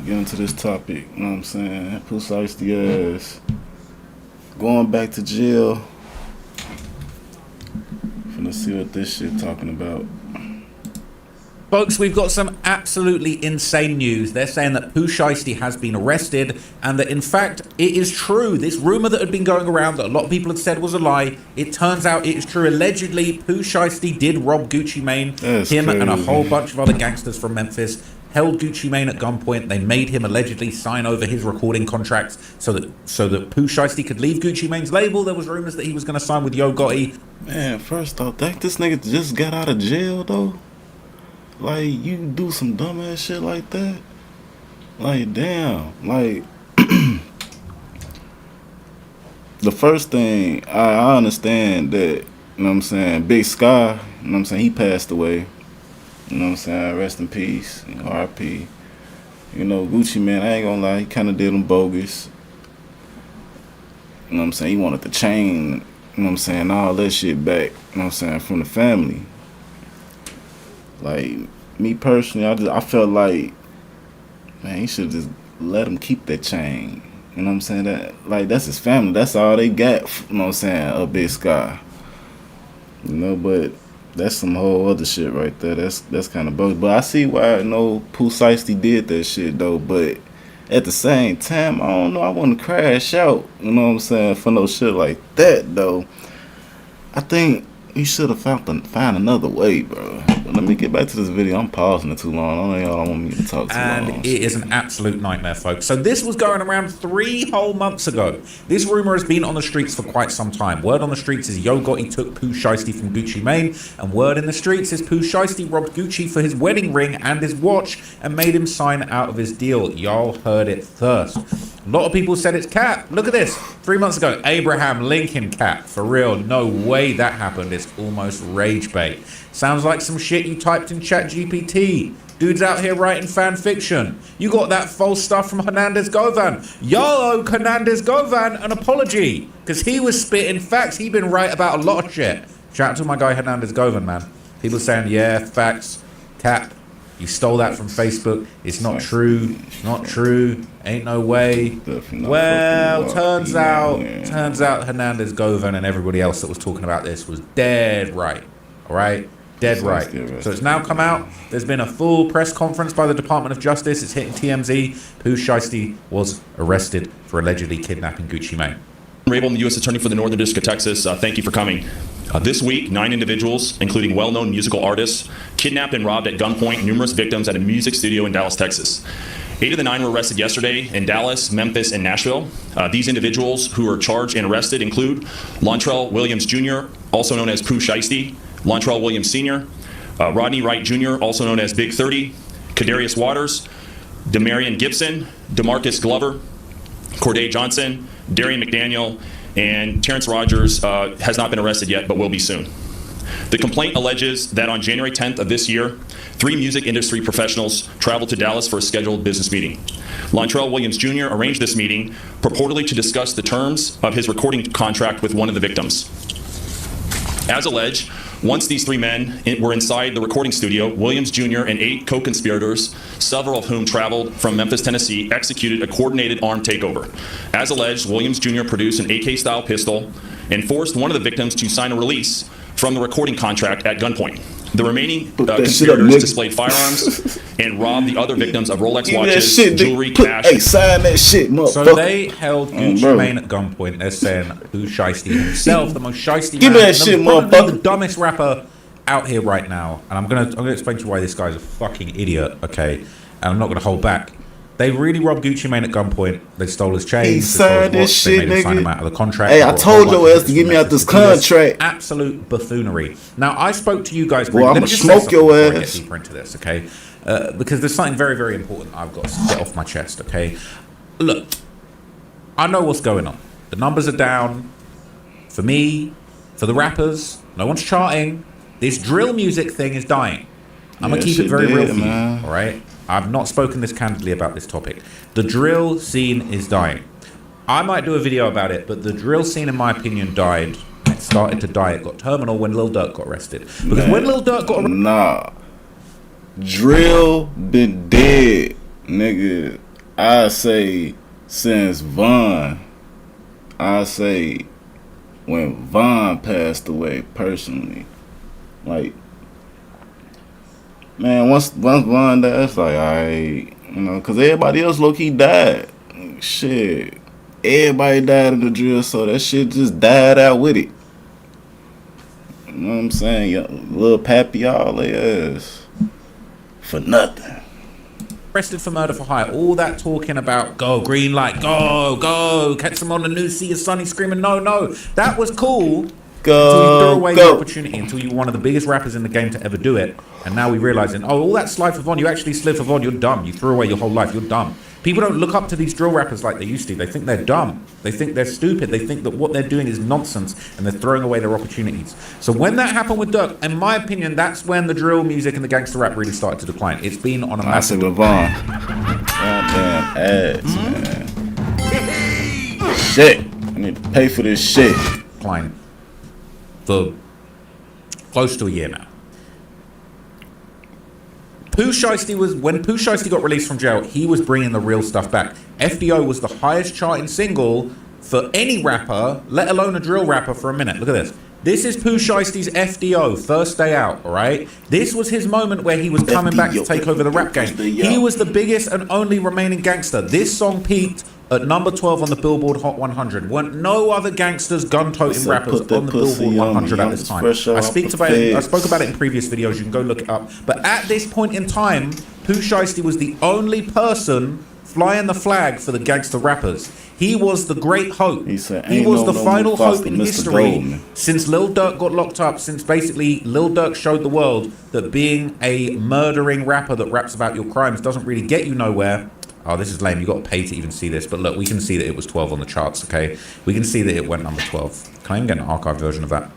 Get into this topic, you know what I'm saying? Pooh shiesty ass going back to jail. Finna see what this shit talking about. Folks, we've got some absolutely insane news. They're saying that Pooh Shiesty has been arrested and that, in fact, it is true. This rumor that had been going around that a lot of people had said was a lie, it turns out it is true. Allegedly, Pooh Shiesty did rob Gucci Mane. That's him crazy. and a whole bunch of other gangsters from Memphis held Gucci Mane at gunpoint. They made him allegedly sign over his recording contracts so that Pooh Shiesty could leave Gucci Mane's label. There was rumors that he was going to sign with Yo Gotti. Man, first off, think this nigga just got out of jail, though? Like, you do some dumbass shit like that? Like, damn. Like, the first thing, I understand that, you know what I'm saying, Big Sky, you know what I'm saying, he passed away. You know what I'm saying, rest in peace, R.I.P. You know, Gucci Mane, I ain't gonna lie, he kind of did him bogus. You know what I'm saying, he wanted the chain, you know what I'm saying, all that shit back, you know what I'm saying, from the family. Like, me personally, I felt like, man, he should just let him keep that chain. You know what I'm saying? That, like, that's his family. That's all they got, you know what I'm saying, a Big Sky. You know, but that's some whole other shit right there. That's kind of bogus. But I see why, you know, Pooh Shiesty did that shit, though. But at the same time, I don't know, I wouldn't crash out, you know what I'm saying, for no shit like that, though. I think you should have found another way, bro. But let me get back to this video. I'm pausing it too long. I know y'all don't want me to talk too long. And it is an absolute nightmare, folks. So this was going around 3 whole months ago. This rumor has been on the streets for quite some time. Word on the streets is Yo Gotti took Pooh Shiesty from Gucci Mane, and word in the streets is Pooh Shiesty robbed Gucci for his wedding ring and his watch and made him sign out of his deal. Y'all heard it first. A lot of people said it's cap. Look at this. 3 months ago, Abraham Lincoln cap. For real, no way that happened. It's almost rage bait. Sounds like some shit you typed in ChatGPT. Dude's out here writing fan fiction. You got that false stuff from Hernandez Govan. Y'all owe Hernandez Govan an apology, because he was spitting facts. He been right about a lot of shit. Shout out to my guy Hernandez Govan, man. People saying, yeah, facts, cap. You stole that from Facebook. It's not true. It's not true. Ain't no way. Well, turns out Hernandez Govan and everybody else that was talking about this was dead right. All right? Dead right. So it's now come out. There's been a full press conference by the Department of Justice. It's hitting TMZ. Pooh Shiesty was arrested for allegedly kidnapping Gucci Mane. Rabel, I'm the U.S. Attorney for the Northern District of Texas. Thank you for coming. This week, 9 individuals, including well-known musical artists, kidnapped and robbed at gunpoint numerous victims at a music studio in Dallas, Texas. 8 of the 9 were arrested yesterday in Dallas, Memphis, and Nashville. These individuals who are charged and arrested include Lontrell Williams Jr., also known as Pooh Shiesty, Lontrell Williams Sr., Rodney Wright Jr., also known as Big 30, Kadarius Waters, Demarion Gibson, DeMarcus Glover, Corday Johnson, Darian McDaniel, and Terrence Rogers has not been arrested yet, but will be soon. The complaint alleges that on January 10th of this year, 3 music industry professionals traveled to Dallas for a scheduled business meeting. Lontrell Williams Jr. arranged this meeting purportedly to discuss the terms of his recording contract with one of the victims. As alleged, once these 3 men were inside the recording studio, Williams Jr. and 8 co-conspirators, several of whom traveled from Memphis, Tennessee, executed a coordinated armed takeover. As alleged, Williams Jr. produced an AK-style pistol and forced one of the victims to sign a release from the recording contract at gunpoint. The remaining conspirators displayed firearms and robbed the other victims of Rolex watches, jewelry, cash. Hey, sign that shit, motherfucker. So they held Gucci Mane at gunpoint. They're saying Pooh Shiesty himself, the most shiesty man, that shit, motherfucker. the dumbest rapper out here right now. And I'm gonna explain to you why this guy's a fucking idiot, okay? And I'm not gonna hold back. They really robbed Gucci Mane at gunpoint. They stole his chains. He signed this shit, they made him sign him nigga. out of the contract. Hey, I told your ass to get me out this contract. Absolute buffoonery. Now, I spoke to you guys. Well, I'm Let me gonna just smoke say your something before I ass. get deeper into this, okay? Because there's something very, very important I've got to get off my chest, okay? Look, I know what's going on. The numbers are down. For me, for the rappers, no one's charting. This drill music thing is dying. I'm going to keep it very real for you, all right? I've not spoken this candidly about this topic. The drill scene is dying. I might do a video about it, but the drill scene, in my opinion, died. It started to die. It got terminal when Lil Durk got arrested. Because when Lil Durk got arrested... Nah. Drill been dead, nigga. I say since Von, I say when Von passed away personally, like, man, once Von died, it's like, alright, you know, cause everybody else low key died. Shit, everybody died in the drill, so that shit just died out with it. You know what I'm saying? Yo, Lil Pappy, all they ass for nothing. Arrested for murder for hire. All that talking about go green light, go, catch them on the news, see your sonny screaming no. That was cool until you threw away the opportunity, until you were one of the biggest rappers in the game to ever do it. And now we realizing, all that slide for Von, you actually slid for Von, you're dumb. You threw away your whole life, you're dumb. People don't look up to these drill rappers like they used to. They think they're dumb. They think they're stupid. They think that what they're doing is nonsense and they're throwing away their opportunities. So when that happened with Dirk, in my opinion, that's when the drill music and the gangster rap really started to decline. It's been on a massive decline. Goddamn ads, man. Shit. I need to pay for this shit. Decline for close to a year now. Pooh Shiesty when Pooh Shiesty got released from jail, he was bringing the real stuff back. FDO was the highest charting single for any rapper, let alone a drill rapper, for a minute. Look at this. This is Pooh Shiesty's FDO, first day out, all right? This was his moment where he was coming back to take over the rap game. He was the biggest and only remaining gangster. This song peaked at number 12 on the Billboard Hot 100. Weren't no other gangsters, gun-toting rappers on the Billboard 100 at this time. I spoke about it in previous videos. You can go look it up. But at this point in time, Pooh Shiesty was the only person flying the flag for the gangster rappers. He was the great hope. He was the final hope in history since Lil Durk got locked up, since basically Lil Durk showed the world that being a murdering rapper that raps about your crimes doesn't really get you nowhere. Oh, this is lame. You got to pay to even see this. But look, we can see that it was 12 on the charts, okay? We can see that it went number 12. Can I even get an archive version of that?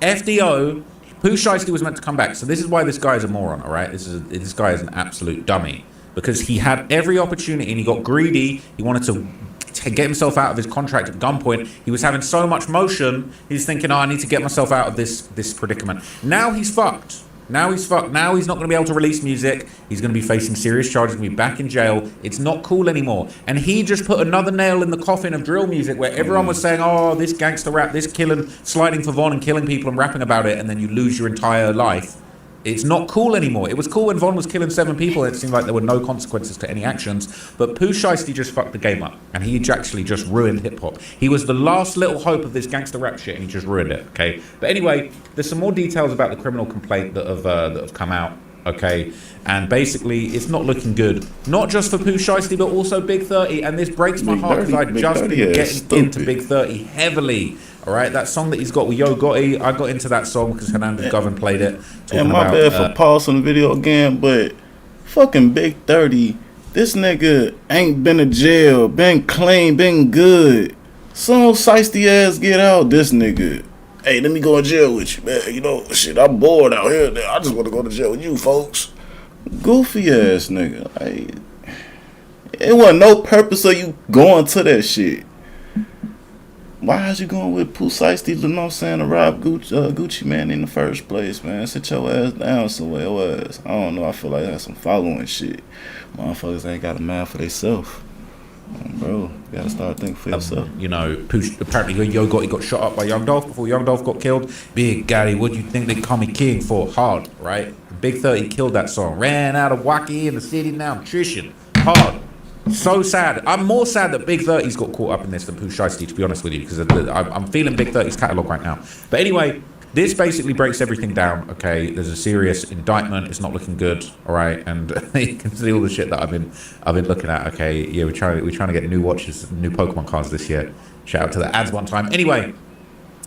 FDO, Pooh Shiesty was meant to come back. So this is why this guy is a moron, all right? This guy is an absolute dummy. Because he had every opportunity and he got greedy. He wanted to get himself out of his contract at gunpoint. He was having so much motion. He's thinking, I need to get myself out of this predicament. Now he's fucked. Now he's fucked. Now he's not going to be able to release music. He's going to be facing serious charges. He's going to be back in jail. It's not cool anymore. And he just put another nail in the coffin of drill music where everyone was saying, oh, this gangster rap, this killing, sliding for Von and killing people and rapping about it, and then you lose your entire life. It's not cool anymore. It was cool when Von was killing 7 people and it seemed like there were no consequences to any actions. But Pooh Shiesty just fucked the game up. And he actually just ruined hip-hop. He was the last little hope of this gangster rap shit and he just ruined it, okay? But anyway, there's some more details about the criminal complaint that have come out, okay? And basically, it's not looking good. Not just for Pooh Shiesty, but also Big 30. And this breaks my heart because I've just been getting into Big 30 heavily. All right, that song that he's got with Yo Gotti, I got into that song because Hernandez Govan played it. And my bad for pausing the video again, but fucking Big 30, this nigga ain't been to jail, been clean, been good. Some Shiesty ass get out, this nigga. Hey, let me go in jail with you, man. You know, shit, I'm bored out here. I just want to go to jail with you, folks. Goofy ass nigga. Like, it wasn't no purpose of you going to that shit. Why is you going with Pooh Shiesty, you know what I'm saying, to rob Gucci Man in the first place, man? Sit your ass down somewhere, your ass. I don't know, I feel like that's some following shit. Motherfuckers ain't got a man for themselves. Bro, you gotta start thinking for yourself. You know, apparently Yo Gotti got shot up by Young Dolph before Young Dolph got killed. Big Gotti, what do you think they call me king for? Hard, right? Big 30 killed that song. Ran out of Waukee in the city, now I'm Trishan. Hard. So sad. I'm more sad that Big 30's got caught up in this than Pooh Shiesty, to be honest with you, because I'm feeling Big 30's catalogue right now. But anyway, this basically breaks everything down, okay? There's a serious indictment. It's not looking good, all right? And you can see all the shit that I've been looking at, okay? Yeah, we're trying to get new watches, new Pokemon cards this year. Shout out to the ads one time. Anyway,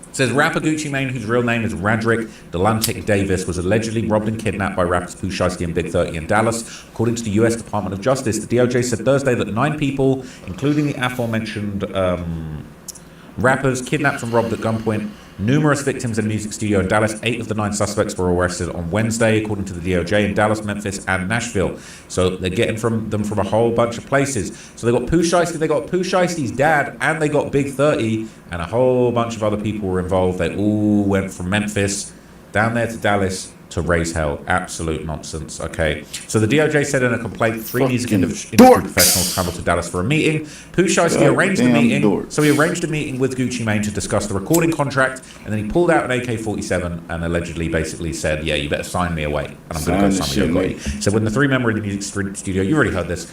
it says rapper Gucci Mane, whose real name is Radrick Delantic Davis, was allegedly robbed and kidnapped by rappers Pooh Shiesty and Big 30 in Dallas. According to the U.S. Department of Justice, the DOJ said Thursday that 9 people, including the aforementioned rappers, kidnapped and robbed at gunpoint numerous victims in a music studio in Dallas. 8 of the 9 suspects were arrested on Wednesday, according to the DOJ, in Dallas, Memphis, and Nashville. So they're getting them from a whole bunch of places. So they got Pooh Shiesty, they got Pooh Shiesty's dad, and they got Big 30, and a whole bunch of other people were involved. They all went from Memphis down there to Dallas to raise hell. Absolute nonsense. Okay. So the DOJ said in a complaint, 3 music industry dorks. professionals traveled to Dallas for a meeting. Pooh Shiesty arranged the meeting. Dorks. So he arranged a meeting with Gucci Mane to discuss the recording contract, and then he pulled out an AK-47 and allegedly basically said, yeah, you better sign me away, and I'm going to go sign me away. So when the 3 men were in the music studio, you already heard this,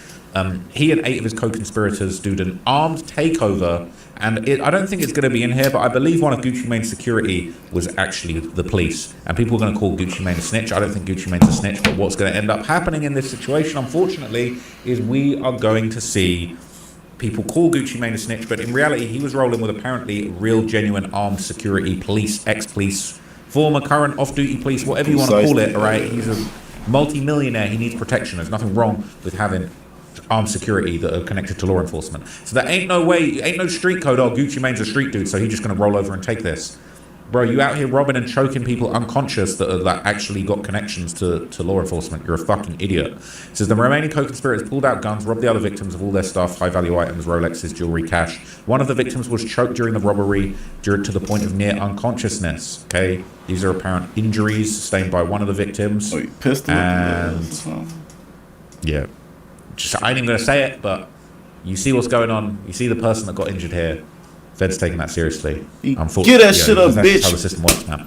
he and 8 of his co-conspirators did an armed takeover, and I don't think it's going to be in here, but I believe one of Gucci Mane's security was actually the police, and people are going to call Gucci Mane a snitch. I don't think Gucci Mane's a snitch, but what's going to end up happening in this situation, unfortunately, is we are going to see people call Gucci Mane a snitch, but in reality, he was rolling with apparently real, genuine armed security, police, ex-police, former, current, off-duty police, whatever you want to call it, all right? He's a multi-millionaire. He needs protection. There's nothing wrong with having armed security that are connected to law enforcement. So there ain't no way, ain't no street code, oh, Gucci Mane's a street dude, so he's just going to roll over and take this. Bro, you out here robbing and choking people unconscious that actually got connections to law enforcement. You're a fucking idiot. It says the remaining co-conspirators pulled out guns, robbed the other victims of all their stuff, high-value items, Rolexes, jewelry, cash. One of the victims was choked during the robbery to the point of near unconsciousness. Okay, these are apparent injuries sustained by one of the victims. Wait, pistol? And yeah, just I ain't even gonna say it, but you see what's going on. You see the person that got injured here. Fed's taking that seriously. Get that shit up, bitch. That's how the system works now.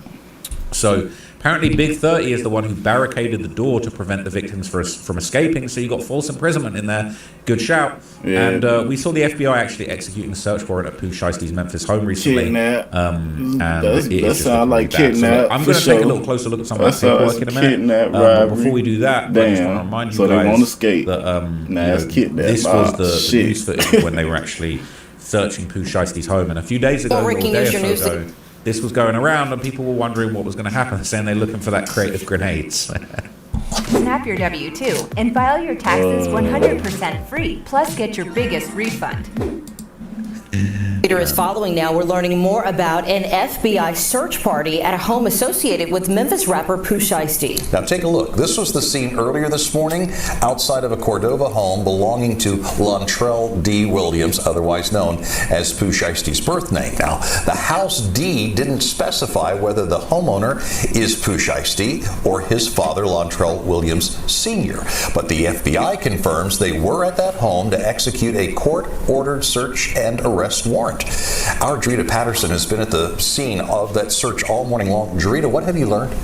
So apparently Big 30 is the one who barricaded the door to prevent the victims from escaping, so you got false imprisonment in there. Good shout. Yeah. And we saw the FBI actually executing a search warrant at Pooh Shiesty's Memphis home recently. Kidnap. And that sounds like kidnap. So I'm going to take a little closer look at some of that paperwork in a minute. But before we do that, I just want to remind you guys they won't escape. That this was the news footage when they were actually searching Pooh Shiesty's home, and a few days ago, this was going around, and people were wondering what was going to happen, saying they're looking for that creative grenades. Snap your W-2 and file your taxes 100% free, plus get your biggest refund. Later is following now. We're learning more about an FBI search party at a home associated with Memphis rapper Pooh Shiesty. Now take a look. This was the scene earlier this morning outside of a Cordova home belonging to Lontrell D. Williams, otherwise known as Pooh Shiesty's birth name. Now, the House D didn't specify whether the homeowner is Pooh Shiesty or his father, Lontrell Williams Sr., but the FBI confirms they were at that home to execute a court-ordered search and arrest warrant. Our Drita Patterson has been at the scene of that search all morning long. Drita, what have you learned?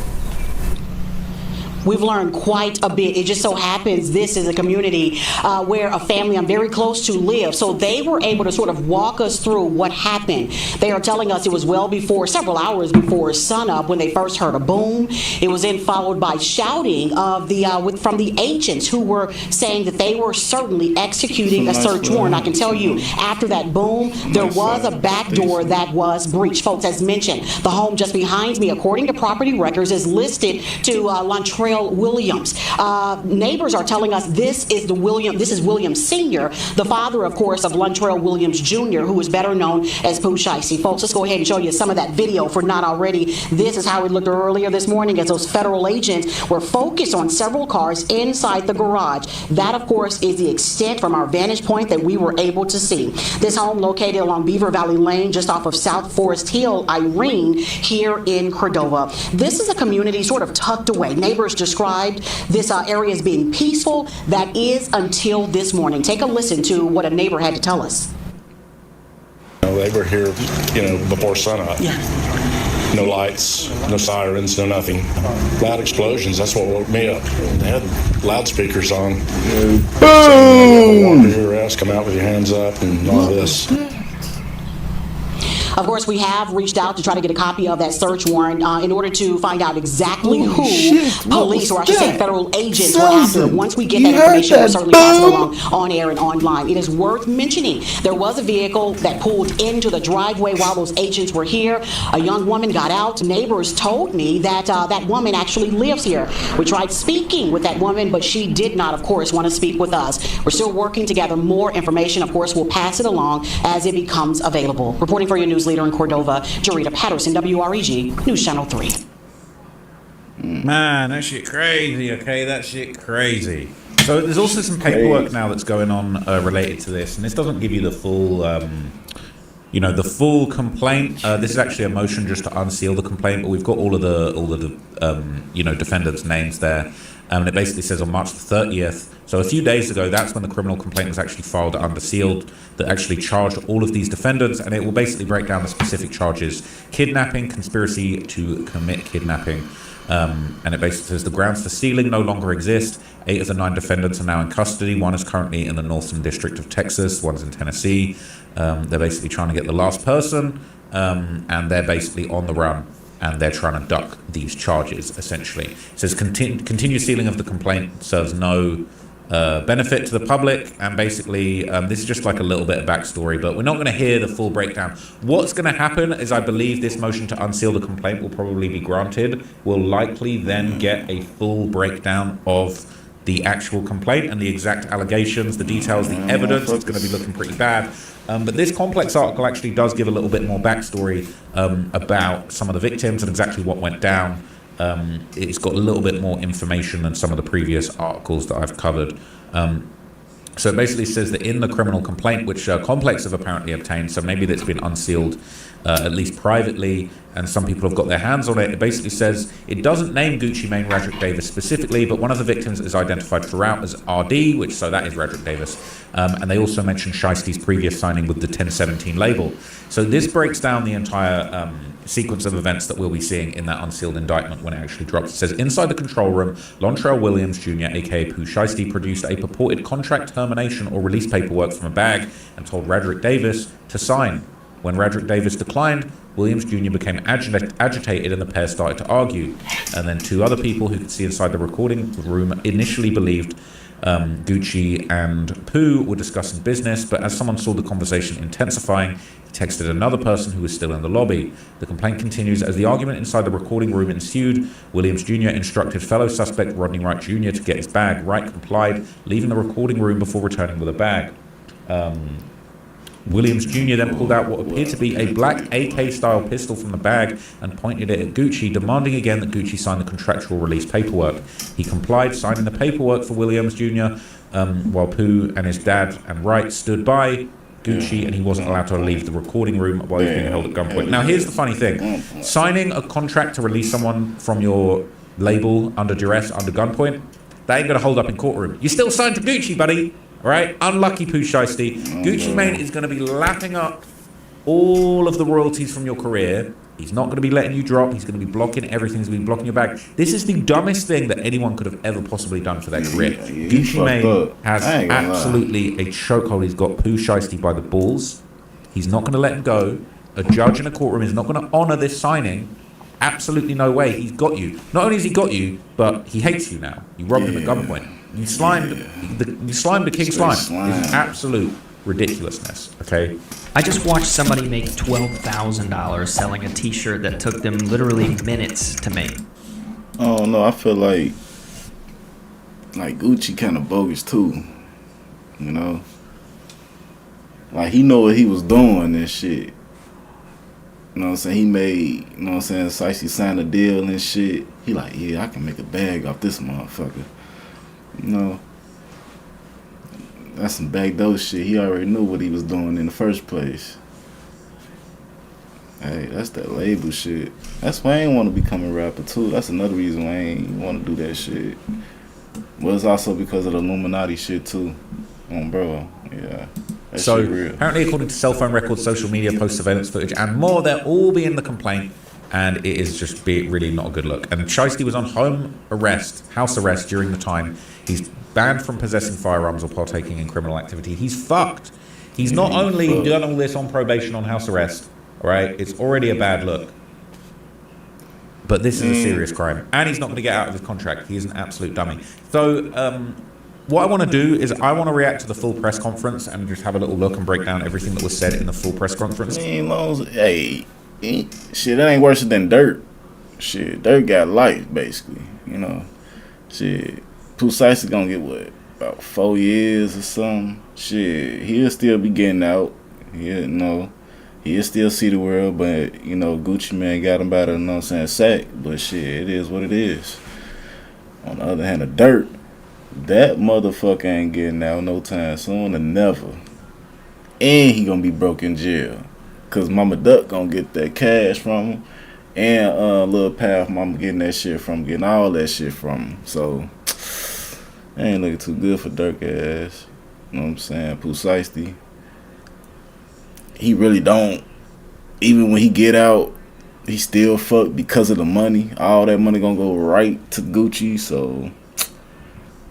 We've learned quite a bit. It just so happens this is a community where a family I'm very close to live. So they were able to sort of walk us through what happened. They are telling us it was well before, several hours before sunup when they first heard a boom. It was then followed by shouting of from the agents who were saying that they were certainly executing a search warrant. I can tell you, after that boom, there was a back door that was breached. Folks, as mentioned, the home just behind me, according to property records, is listed to Lontrell Williams. Neighbors are telling us this is Williams Sr., the father, of course, of Lontrell Williams Jr., who is better known as Pooh Shiesty. Folks, let's go ahead and show you some of that video for not already. This is how it looked earlier this morning as those federal agents were focused on several cars inside the garage. That, of course, is the extent from our vantage point that we were able to see. This home located along Beaver Valley Lane, just off of South Forest Hill, Irene, here in Cordova. This is a community sort of tucked away. Neighbors described this area as being peaceful. That is until this morning. Take a listen to what a neighbor had to tell us. They were here, before sunup. Yeah. No lights, no sirens, no nothing. Loud explosions, that's what woke me up. They had loudspeakers on. Boom! Walk your ass, come out with your hands up and all this. Of course, we have reached out to try to get a copy of that search warrant in order to find out exactly who police, or I should say federal agents, were after. Once we get that information, we'll certainly pass it along on air and online. It is worth mentioning there was a vehicle that pulled into the driveway while those agents were here. A young woman got out. Neighbors told me that that woman actually lives here. We tried speaking with that woman, but she did not, of course, want to speak with us. We're still working to gather more information. Of course, we'll pass it along as it becomes available. Reporting for your news leader in Cordova, Drita Patterson, WREG, News Channel 3. Man, that shit crazy, okay? That shit crazy. So there's also some paperwork now that's going on related to this, and this doesn't give you the full, the full complaint. This is actually a motion just to unseal the complaint, but we've got all of the defendants' names there. And it basically says on March the 30th, so a few days ago, that's when the criminal complaint was actually filed under sealed that actually charged all of these defendants, and it will basically break down the specific charges: kidnapping, conspiracy to commit kidnapping. And it basically says the grounds for sealing no longer exist. 8 of the 9 defendants are now in custody. 1 is currently in the Northern District of Texas. 1's in Tennessee. They're basically trying to get the last person, and they're basically on the run, and they're trying to duck these charges, essentially. It says continued sealing of the complaint serves no benefit to the public, and basically this is just like a little bit of backstory, but we're not going to hear the full breakdown. What's going to happen is, I believe this motion to unseal the complaint will probably be granted. We'll likely then get a full breakdown of the actual complaint and the exact allegations, the details, the evidence. It's going to be looking pretty bad. But this complex article actually does give a little bit more backstory about some of the victims and exactly what went down. It's got a little bit more information than some of the previous articles that I've covered. So it basically says that in the criminal complaint, which Complex have apparently obtained, so maybe that's been unsealed at least privately, and some people have got their hands on it. It basically says it doesn't name Gucci Mane Radrick Davis specifically, but one of the victims is identified throughout as RD, which so that is Radrick Davis. And they also mention Shiesty's previous signing with the 1017 label. So this breaks down the entire sequence of events that we'll be seeing in that unsealed indictment when it actually drops. It says, inside the control room, Lontrell Williams Jr., aka Pooh Shiesty, produced a purported contract termination or release paperwork from a bag and told Radrick Davis to sign. When Radrick Davis declined, Williams Jr. became agitated, and the pair started to argue. And then 2 other people who could see inside the recording room initially believed Gucci and Pooh were discussing business, but as someone saw the conversation intensifying, he texted another person who was still in the lobby. The complaint continues: as the argument inside the recording room ensued, Williams Jr. instructed fellow suspect Rodney Wright Jr. to get his bag. Wright complied, leaving the recording room before returning with a bag. Williams Jr. then pulled out what appeared to be a black AK-style pistol from the bag and pointed it at Gucci, demanding again that Gucci sign the contractual release paperwork. He complied, signing the paperwork for Williams Jr., while Pooh and his dad and Wright stood by Gucci, and he wasn't allowed to leave the recording room while he was being held at gunpoint. Now, here's the funny thing. Signing a contract to release someone from your label under duress, under gunpoint, that ain't going to hold up in courtroom. You still signed to Gucci, buddy. Right? Unlucky Pooh Shiesty. Gucci Mane is going to be lapping up all of the royalties from your career. He's not going to be letting you drop. He's going to be blocking everything. He's going to be blocking your bag. This is the dumbest thing that anyone could have ever possibly done for their career. Gucci Mane has absolutely a chokehold. He's got Pooh Shiesty by the balls. He's not going to let him go. A judge in a courtroom is not going to honor this signing. Absolutely no way. He's got you. Not only has he got you, but he hates you now. You robbed him at gunpoint. You slimed the king slime. It's absolute ridiculousness, okay? I just watched somebody make $12,000 selling a t-shirt that took them literally minutes to make. Oh no, I feel like Gucci kind of bogus too, you know? Like, he know what he was doing and shit. You know what I'm saying? He made, you know what I'm saying, Shiesty signed a deal and shit. He like, yeah, I can make a bag off this motherfucker. You know, that's some backdoor shit. He already knew what he was doing in the first place. Hey, that's that label shit. That's why I ain't want to become a rapper too. That's another reason why I ain't want to do that shit. But it's also because of the Illuminati shit too. Bro, yeah. So apparently, according to cell phone records, social media posts, surveillance footage, and more, they'll all be in the complaint. And it is just really not a good look. And Shiesty was on house arrest during the time. He's banned from possessing firearms or partaking in criminal activity. He's fucked. He's not only done all this on probation, on house arrest, all right? It's already a bad look. But this is a serious crime. And he's not going to get out of his contract. He is an absolute dummy. So what I want to do is I want to react to the full press conference and just have a little look and break down everything that was said in the full press conference. Hey, shit, that ain't worse than Dirt. Shit, Dirt got life, basically. You know, shit, Pooh Shiesty gonna get what, about 4 years or something. Shit, he'll still be getting out. He'll still see the world, but you know, Gucci Mane got him by the, you know what I'm saying, sack. But shit, it is what it is. On the other hand, the Dirt, that motherfucker ain't getting out no time soon, or never. And he gonna be broke in jail. Cause Mama Duck gonna get that cash from him, and Lil Path Mama getting that shit from him, getting all that shit from him. So ain't looking too good for Dirk ass. You know what I'm saying? Pooh Shiesty, he really don't. Even when he get out, he still fuck because of the money. All that money gonna go right to Gucci. So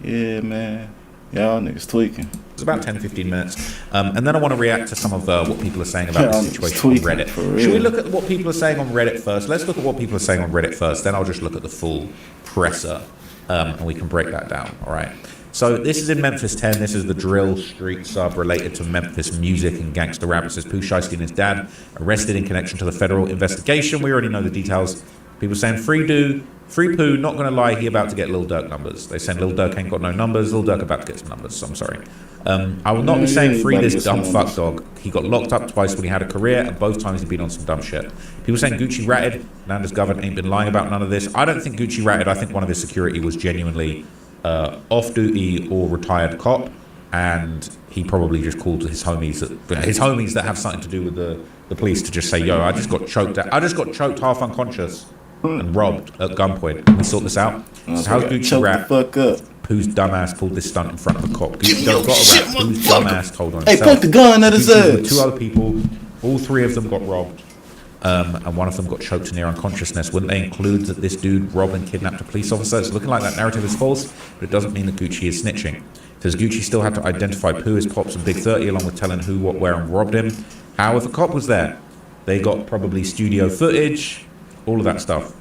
yeah, man, y'all niggas tweaking. It's about 10-15 minutes. And then I want to react to some of what people are saying about the situation on Reddit. Should we look at what people are saying on Reddit first? Let's look at what people are saying on Reddit first. Then I'll just look at the full presser, and we can break that down. All right. So this is in Memphis 10. This is the drill street sub related to Memphis music and gangster rap. It says Pooh Shiesty and his dad arrested in connection to the federal investigation. We already know the details. People saying free Pooh, not going to lie, he about to get Lil Durk numbers. They saying Lil Durk ain't got no numbers. Lil Durk about to get some numbers, so I'm sorry. I will not be saying free this dumb fuck dog. He got locked up twice when he had a career, and both times he's been on some dumb shit. People saying Gucci ratted. Nanda's government ain't been lying about none of this. I don't think Gucci ratted. I think one of his security was genuinely off-duty or retired cop, and he probably just called his homies that have something to do with the police to just say, yo, I just got choked half unconscious and robbed at gunpoint. Can we sort this out? So how's Gucci rap? Fuck up. Pooh's dumbass pulled this stunt in front of a cop. Gucci don't got a rap. Pooh's dumbass told on Hey, himself. put the gun at his Gucci ass. with two other people. All three of them got robbed. And one of them got choked to near unconsciousness. Wouldn't they include that this dude robbed and kidnapped a police officer? It's looking like that narrative is false, but it doesn't mean that Gucci is snitching. It says Gucci still had to identify Pooh, his pops, and Big 30, along with telling who, what, where, and robbed him. How if a cop was there? They got probably studio footage, all of that stuff.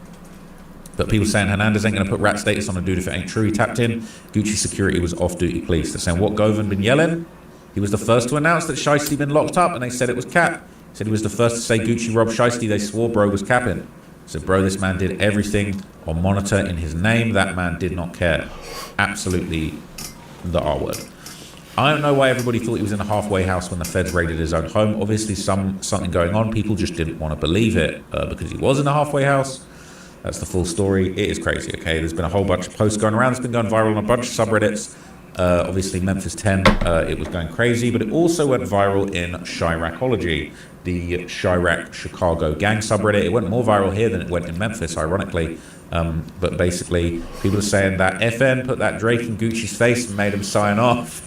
But people saying Hernandez ain't going to put rat status on a dude if it ain't true. He tapped in. Gucci security was off-duty police. They're saying, what Govan been yelling? He was the first to announce that Shiesty been locked up, and they said it was cap. Said he was the first to say Gucci robbed Shiesty. They swore bro was capping. Said, bro, this man did everything on monitor in his name. That man did not care. Absolutely the R word. I don't know why everybody thought he was in a halfway house when the feds raided his own home. Obviously something going on. People just didn't want to believe it because he was in a halfway house. That's the full story. It is crazy, okay? There's been a whole bunch of posts going around. It's been going viral on a bunch of subreddits. Obviously, Memphis 10, it was going crazy, but it also went viral in Chiracology, the Chirac Chicago gang subreddit. It went more viral here than it went in Memphis, ironically. But basically, people are saying that FN put that Drake in Gucci's face and made him sign off.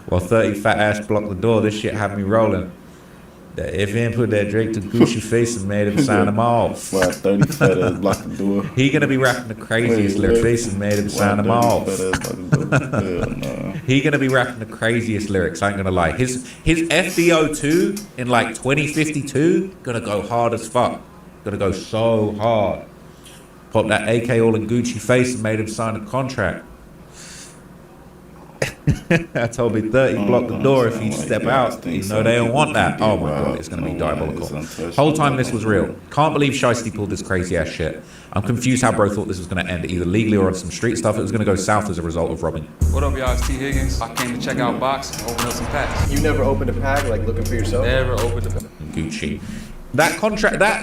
While 30 fat ass blocked the door, this shit had me rolling. That FN put that Drake to Gucci's face and made him sign him off. Why 30 fat ass blocked the door? He gonna be rapping the craziest lyrics face and made him sign him off. He gonna be rapping the craziest lyrics, I ain't gonna lie. His FBO2 in like 2052 gonna go hard as fuck. Gonna go so hard. Pop that AK all in Gucci face and made him sign a contract. I told me 30 block the door if you step out. You know they don't want that. Oh my god, it's going to be diabolical. Whole time this was real. Can't believe Shiesty pulled this crazy ass shit. I'm confused how bro thought this was going to end either legally or on some street stuff. It was going to go south as a result of robbing. What up, y'all? It's T. Higgins. I came to check out box and open up some packs. You never opened a pack, like looking for yourself? Never opened a pack. Gucci. That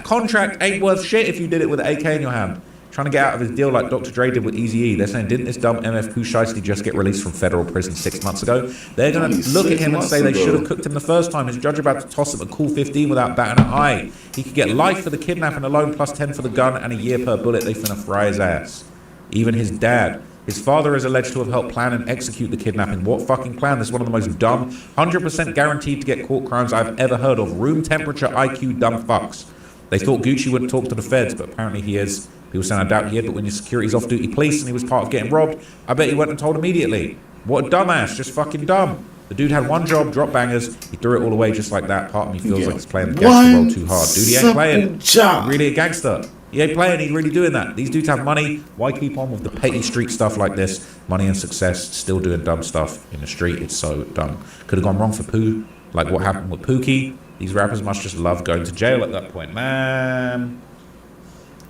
contract ain't worth shit if you did it with an AK in your hand. Trying to get out of his deal like Dr. Dre did with Eazy-E. They're saying, didn't this dumb MF Pooh Shiesty just get released from federal prison 6 months ago? They're going to look at him and say they should have cooked him the first time. His judge about to toss him a cool 15 without batting an eye. He could get life for the kidnapping alone, plus 10 for the gun, and a year per bullet. They finna fry his ass. Even his dad. His father is alleged to have helped plan and execute the kidnapping. What fucking plan? This is one of the most dumb, 100% guaranteed to get caught crimes I've ever heard of. Room temperature IQ dumb fucks. They thought Gucci wouldn't talk to the feds, but apparently he is. People saying I doubt he had, but when your security's off-duty police and he was part of getting robbed, I bet he went and told immediately. What a dumbass, just fucking dumb. The dude had one job, drop bangers, he threw it all away just like that. Part of me feels like he's playing the gangster role too hard. Dude, he ain't playing. He's really a gangster. He ain't playing, he's really doing that. These dudes have money, why keep on with the petty street stuff like this? Money and success, still doing dumb stuff in the street, it's so dumb. Could have gone wrong for Pooh, like what happened with Pookie. These rappers must just love going to jail at that point, man.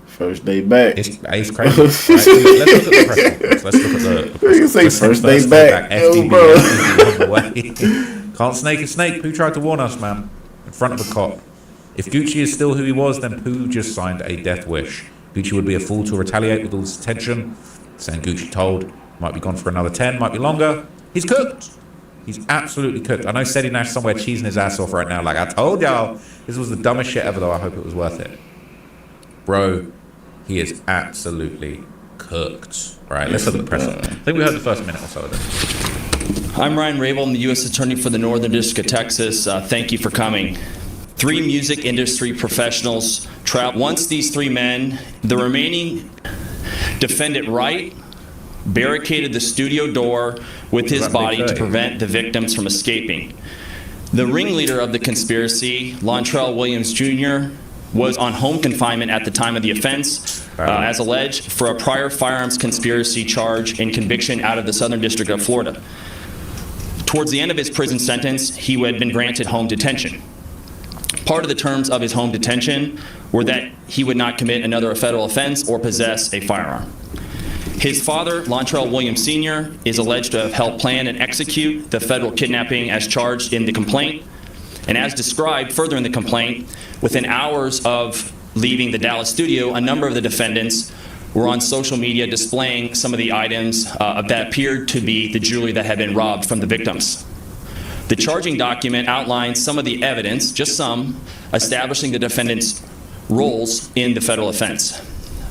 First day back. It's crazy. Right, let's look at the press conference. Let's look at the. You say first day back. FDB, bro. FDB can't snake a snake. Pooh tried to warn us, man. In front of a cop. If Gucci is still who he was, then Pooh just signed a death wish. Gucci would be a fool to retaliate with all this attention. Saying Gucci told, might be gone for another 10, might be longer. He's cooked. He's absolutely cooked. I know Seti Nash somewhere cheesing his ass off right now. Like, I told y'all, this was the dumbest shit ever, though. I hope it was worth it. Bro, he is absolutely cooked. All right, let's look at the press. I think we heard the first minute or so of this. I'm Ryan Rabel. I'm the U.S. Attorney for the Northern District of Texas. Thank you for coming. 3 music industry professionals trapped. Once these 3 men, the remaining defendant Wright, barricaded the studio door with his body to prevent the victims from escaping. The ringleader of the conspiracy, Lontrell Williams Jr., was on home confinement at the time of the offense, as alleged, for a prior firearms conspiracy charge and conviction out of the Southern District of Florida. Towards the end of his prison sentence, he had been granted home detention. Part of the terms of his home detention were that he would not commit another federal offense or possess a firearm. His father, Lontrell Williams Sr., is alleged to have helped plan and execute the federal kidnapping as charged in the complaint. And as described further in the complaint, within hours of leaving the Dallas studio, a number of the defendants were on social media displaying some of the items that appeared to be the jewelry that had been robbed from the victims. The charging document outlines some of the evidence, just some, establishing the defendants' roles in the federal offense.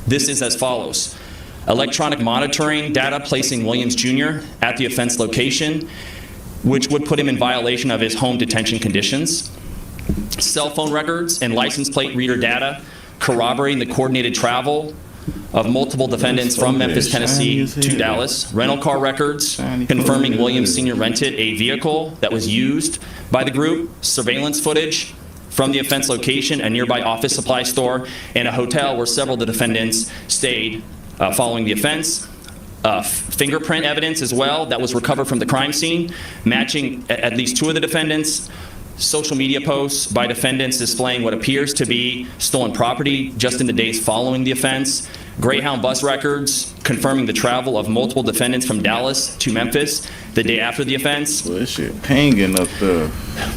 This is as follows. Electronic monitoring data placing Williams Jr. at the offense location, which would put him in violation of his home detention conditions. Cell phone records and license plate reader data corroborating the coordinated travel of multiple defendants from Memphis, Tennessee to Dallas. Rental car records confirming Williams Sr. rented a vehicle that was used by the group. Surveillance footage from the offense location, a nearby office supply store, and a hotel where several of the defendants stayed following the offense. Fingerprint evidence as well that was recovered from the crime scene, matching at least 2 of the defendants. Social media posts by defendants displaying what appears to be stolen property just in the days following the offense. Greyhound bus records confirming the travel of multiple defendants from Dallas to Memphis the day after the offense. Well, this shit pinging up there.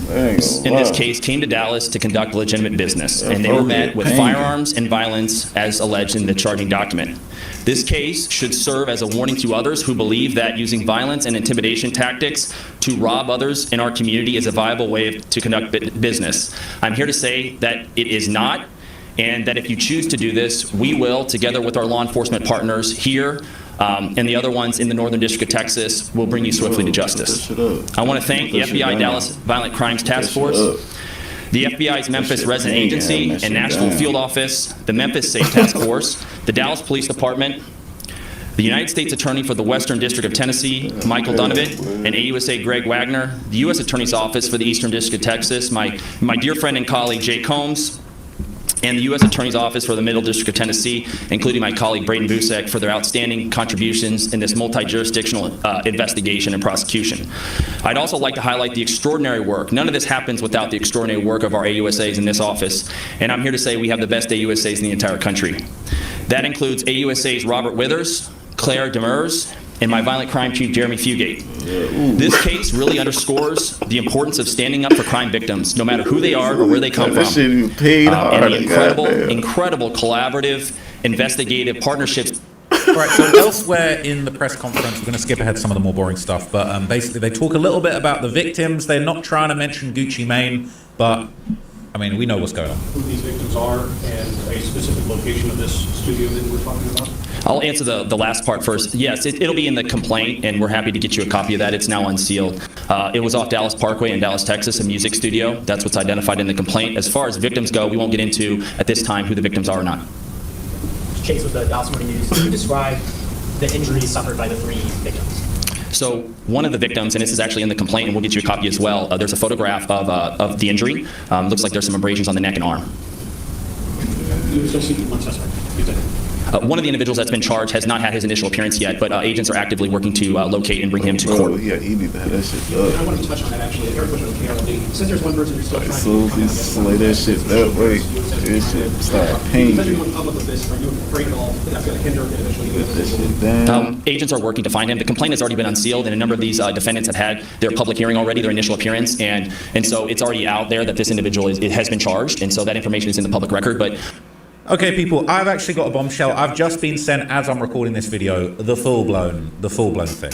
In this case, came to Dallas to conduct legitimate business, and they were met with firearms and violence as alleged in the charging document. This case should serve as a warning to others who believe that using violence and intimidation tactics to rob others in our community is a viable way to conduct business. I'm here to say that it is not, and that if you choose to do this, we will, together with our law enforcement partners here and the other ones in the Northern District of Texas, will bring you swiftly to justice. I want to thank the FBI Dallas Violent Crimes Task Force, the FBI's Memphis Resident Agency and Nashville Field Office, the Memphis Safe Task Force, the Dallas Police Department, the United States Attorney for the Western District of Tennessee, Michael Donovan, and AUSA Greg Wagner, the U.S. Attorney's Office for the Eastern District of Texas, my dear friend and colleague Jay Combs, and the U.S. Attorney's Office for the Middle District of Tennessee, including my colleague Braden Busek, for their outstanding contributions in this multi-jurisdictional investigation and prosecution. I'd also like to highlight the extraordinary work. None of this happens without the extraordinary work of our AUSAs in this office, and I'm here to say we have the best AUSAs in the entire country. That includes AUSAs Robert Withers, Claire Demers, and my violent crime chief, Jeremy Fugate. This case really underscores the importance of standing up for crime victims, no matter who they are or where they come from. And the incredible collaborative, investigative partnerships. Right, so elsewhere in the press conference, we're going to skip ahead some of the more boring stuff, but basically they talk a little bit about the victims. They're not trying to mention Gucci Mane, but I mean, we know what's going on. Who these victims are and a specific location of this studio that we're talking about? I'll answer the last part first. Yes, it'll be in the complaint, and we're happy to get you a copy of that. It's now unsealed. It was off Dallas Parkway in Dallas, Texas, a music studio. That's what's identified in the complaint. As far as victims go, we won't get into, at this time, who the victims are or not. Chase with the Dallas Morning News. Can you describe the injuries suffered by the 3 victims? So one of the victims, and this is actually in the complaint, and we'll get you a copy as well, there's a photograph of the injury. Looks like there's some abrasions on the neck and arm. You still seeking one suspect. One of the individuals that's been charged has not had his initial appearance yet, but agents are actively working to locate and bring him to court. Yeah, he need to have that shit done. I wanted to touch on that actually. Very quickly on KRLD. Since there's one person you're still trying to slay that shit that way, this shit start pinging. Because you're public with this, are you afraid at all that that's going to hinder eventually this shit down? Agents are working to find him. The complaint has already been unsealed, and a number of these defendants have had their public hearing already, their initial appearance, and so it's already out there that this individual has been charged, and so that information is in the public record. But okay, people, I've actually got a bombshell. I've just been sent, as I'm recording this video, the full-blown thing.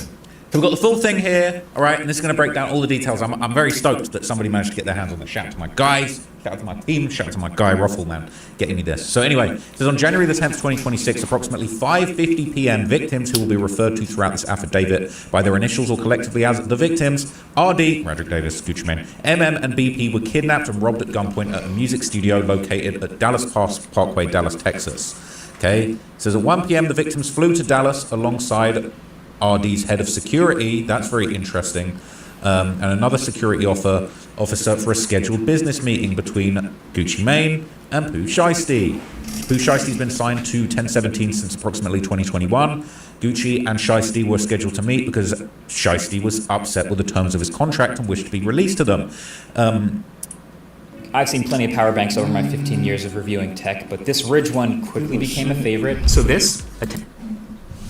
So we've got the full thing here, all right, and this is going to break down all the details. I'm very stoked that somebody managed to get their hands on it. Shout out to my guys, shout out to my team, shout out to my guy Ruffle, man, getting me this. So anyway, it says on January the 10th, 2026, approximately 5:50 p.m., victims who will be referred to throughout this affidavit by their initials or collectively as the victims, RD, Roderick Davis, Gucci Mane, MM, and BP were kidnapped and robbed at gunpoint at a music studio located at Dallas Parkway, Dallas, Texas. Okay, it says at 1 p.m. the victims flew to Dallas alongside RD's head of security. That's very interesting. And another security officer for a scheduled business meeting between Gucci Mane and Pooh Shiesty. Pooh Shiesty's been signed to 1017 since approximately 2021. Gucci and Shiesty were scheduled to meet because Shiesty was upset with the terms of his contract and wished to be released to them. I've seen plenty of power banks over my 15 years of reviewing tech, but this Ridge one quickly became a favorite. So this...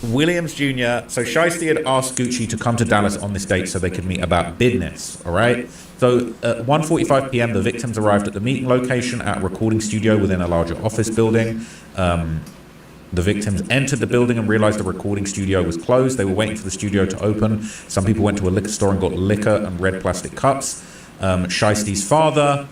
Williams Jr. So Shiesty had asked Gucci to come to Dallas on this date so they could meet about business, all right? So at 1:45 p.m., the victims arrived at the meeting location at a recording studio within a larger office building. The victims entered the building and realized the recording studio was closed. They were waiting for the studio to open. Some people went to a liquor store and got liquor and red plastic cups. Shiesty's father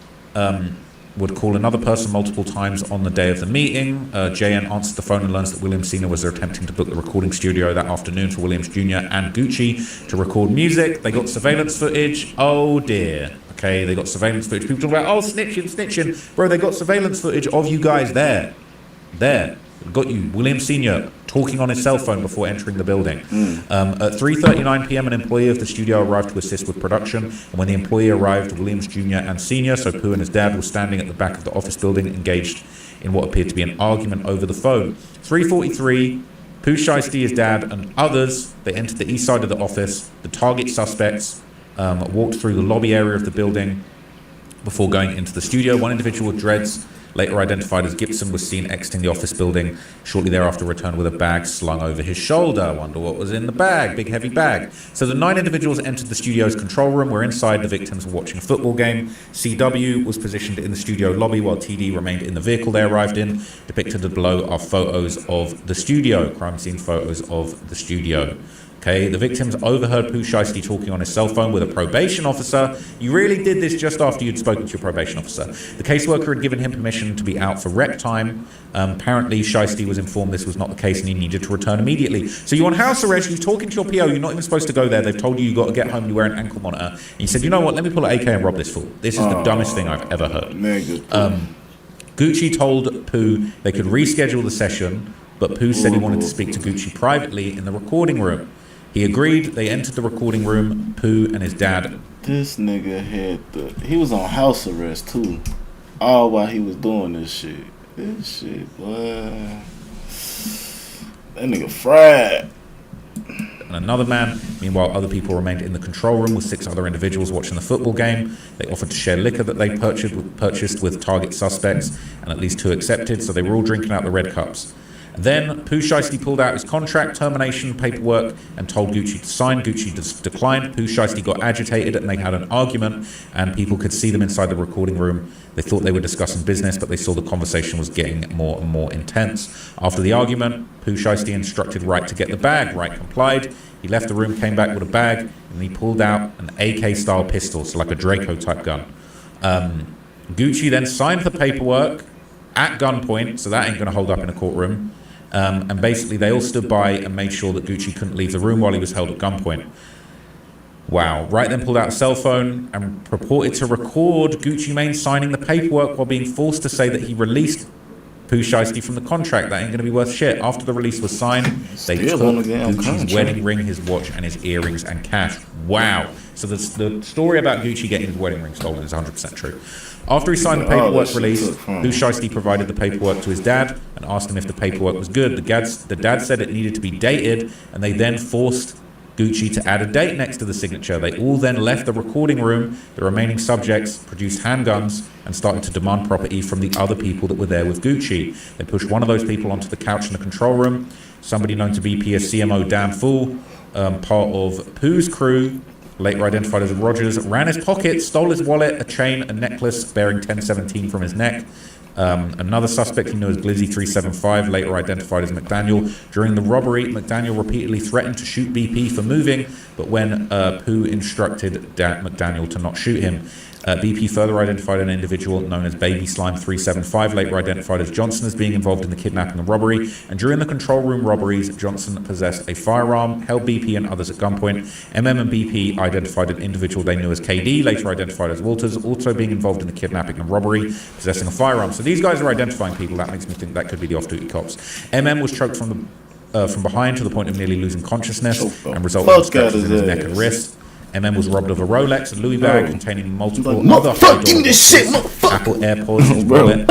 would call another person multiple times on the day of the meeting. JN answered the phone and learns that Williams Sr. was attempting to book the recording studio that afternoon for Williams Jr. and Gucci to record music. They got surveillance footage. Oh dear. Okay, they got surveillance footage. People talk about, oh, snitching. Bro, they got surveillance footage of you guys there. Got you, Williams Sr. talking on his cell phone before entering the building. At 3:39 p.m., an employee of the studio arrived to assist with production. And when the employee arrived, Williams Jr. and Sr., so Pooh and his dad, were standing at the back of the office building, engaged in what appeared to be an argument over the phone. 3:43, Pooh Shiesty, his dad, and others, they entered the east side of the office. The target suspects walked through the lobby area of the building before going into the studio. One individual with dreads, later identified as Gibson, was seen exiting the office building. Shortly thereafter returned with a bag slung over his shoulder. I wonder what was in the bag. Big heavy bag. So the 9 individuals entered the studio's control room, where inside the victims were watching a football game. CW was positioned in the studio lobby while TD remained in the vehicle they arrived in. Depicted below are photos of the studio, crime scene photos of the studio. Okay, the victims overheard Pooh Shiesty talking on his cell phone with a probation officer. You really did this just after you'd spoken to your probation officer. The caseworker had given him permission to be out for rep time. Apparently, Shiesty was informed this was not the case and he needed to return immediately. So you're on house arrest, you're talking to your PO, you're not even supposed to go there. They've told you you've got to get home, you wear an ankle monitor. And you said, you know what, let me pull an AK and rob this fool. This is the dumbest thing I've ever heard. Gucci told Pooh they could reschedule the session, but Pooh said he wanted to speak to Gucci privately in the recording room. He agreed. They entered the recording room, Pooh and his dad. This nigga he was on house arrest too, all while he was doing this shit. This shit, boy. That nigga fried. And another man. Meanwhile, other people remained in the control room with 6 other individuals watching the football game. They offered to share liquor that they purchased with target suspects, and at least 2 accepted, so they were all drinking out the red cups. Then Pooh Shiesty pulled out his contract termination paperwork and told Gucci to sign. Gucci declined. Pooh Shiesty got agitated and they had an argument, and people could see them inside the recording room. They thought they were discussing business, but they saw the conversation was getting more and more intense. After the argument, Pooh Shiesty instructed Wright to get the bag. Wright complied. He left the room, came back with a bag, and he pulled out an AK-style pistol, so like a Draco-type gun. Gucci then signed the paperwork at gunpoint, so that ain't going to hold up in a courtroom. And basically they all stood by and made sure that Gucci couldn't leave the room while he was held at gunpoint. Wow. Wright then pulled out a cell phone and purported to record Gucci Mane signing the paperwork while being forced to say that he released Pooh Shiesty from the contract. That ain't going to be worth shit. After the release was signed, they took Gucci's wedding ring, his watch, and his earrings and cash. Wow. So the story about Gucci getting his wedding ring stolen is 100% true. After he signed the paperwork release, Pooh Shiesty provided the paperwork to his dad and asked him if the paperwork was good. The dad said it needed to be dated, and they then forced Gucci to add a date next to the signature. They all then left the recording room. The remaining subjects produced handguns and started to demand property from the other people that were there with Gucci. They pushed one of those people onto the couch in the control room. Somebody known to BP as CMO Dan Fool, part of Pooh's crew, later identified as Rogers, ran his pocket, stole his wallet, a chain, a necklace bearing 1017 from his neck. Another suspect he knew as Glizzy 375, later identified as McDaniel. During the robbery, McDaniel repeatedly threatened to shoot BP for moving, but when Pooh instructed McDaniel to not shoot him. BP further identified an individual known as Baby Slime 375, later identified as Johnson, as being involved in the kidnapping and robbery. And during the control room robberies, Johnson possessed a firearm, held BP and others at gunpoint. MM and BP identified an individual they knew as KD, later identified as Walters, also being involved in the kidnapping and robbery, possessing a firearm. So these guys are identifying people. That makes me think that could be the off-duty cops. MM was choked from behind to the point of nearly losing consciousness and resulting in scratches in his neck and wrist. MM was robbed of a Rolex, a Louis bag containing multiple other Apple AirPods, wallet,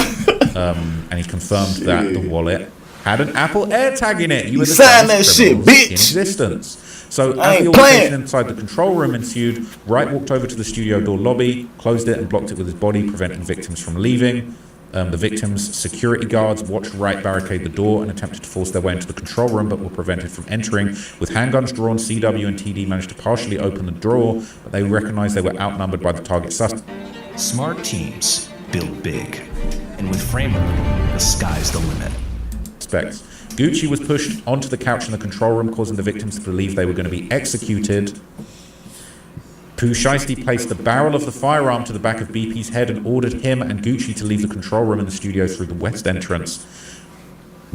and he confirmed that the wallet had an Apple AirTag in it. You signed that shit, bitch. In existence. So as the altercation inside the control room ensued, Wright walked over to the studio door lobby, closed it and blocked it with his body, preventing victims from leaving. The victims' security guards watched Wright barricade the door and attempted to force their way into the control room, but were prevented from entering. With handguns drawn, CW and TD managed to partially open the door, but they recognized they were outnumbered by the target suspect. Smart teams build big, and with Framer, the sky's the limit. Gucci was pushed onto the couch in the control room, causing the victims to believe they were going to be executed. Pooh Shiesty placed the barrel of the firearm to the back of BP's head and ordered him and Gucci to leave the control room in the studio through the west entrance.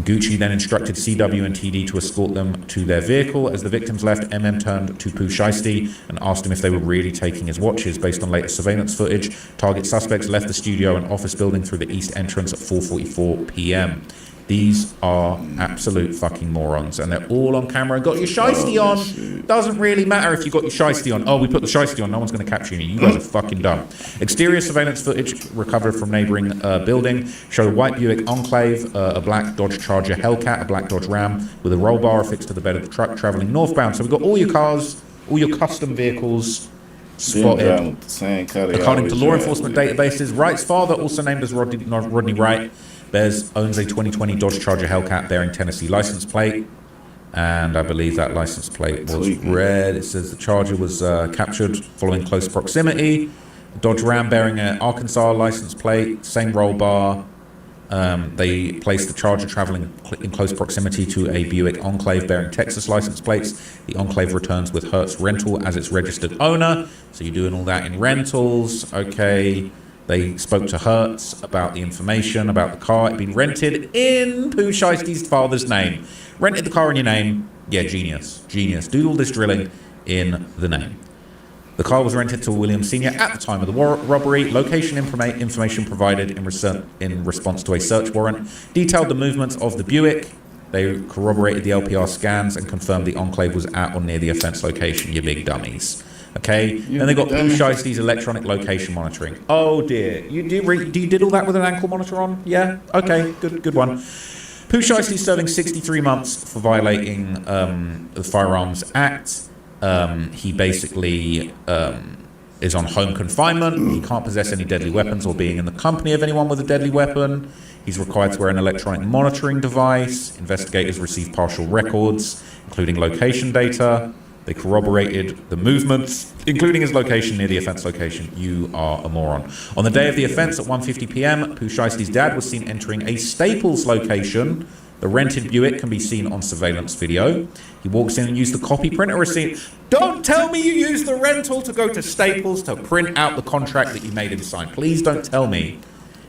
Gucci then instructed CW and TD to escort them to their vehicle. As the victims left, MM turned to Pooh Shiesty and asked him if they were really taking his watches. Based on later surveillance footage, target suspects left the studio and office building through the east entrance at 4:44 p.m. These are absolute fucking morons, and they're all on camera. Got your shiesty on. Doesn't really matter if you got your shiesty on. Oh, we put the shiesty on. No one's going to capture you. You guys are fucking dumb. Exterior surveillance footage recovered from neighboring building showed a white Buick Enclave, a black Dodge Charger Hellcat, a black Dodge Ram with a roll bar affixed to the bed of the truck traveling northbound. So we've got all your cars, all your custom vehicles spotted. According to law enforcement databases, Wright's father, also named as Rodney Wright, owns a 2020 Dodge Charger Hellcat bearing Tennessee license plate, and I believe that license plate was red. It says the Charger was captured following close proximity. Dodge Ram bearing an Arkansas license plate, same roll bar. They placed the Charger traveling in close proximity to a Buick Enclave bearing Texas license plates. The Enclave returns with Hertz Rental as its registered owner. So you're doing all that in rentals, okay. They spoke to Hertz about the information about the car. It'd been rented in Pooh Shiesty's father's name. Rented the car in your name. Yeah, genius. Genius. Do all this drilling in the name. The car was rented to William Sr. at the time of the robbery. Location information provided in response to a search warrant detailed the movements of the Buick. They corroborated the LPR scans and confirmed the Enclave was at or near the offense location. You big dummies. Okay, then they got Pooh Shiesty's electronic location monitoring. Oh dear, you did all that with an ankle monitor on? Yeah, okay, good one. Pooh Shiesty serving 63 months for violating the Firearms Act. He basically is on home confinement. He can't possess any deadly weapons or being in the company of anyone with a deadly weapon. He's required to wear an electronic monitoring device. Investigators received partial records, including location data. They corroborated the movements, including his location near the offense location. You are a moron. On the day of the offense at 1:50 p.m., Pooh Shiesty's dad was seen entering a Staples location. The rented Buick can be seen on surveillance video. He walks in and used the copy printer receipt. Don't tell me you used the rental to go to Staples to print out the contract that you made him sign. Please don't tell me.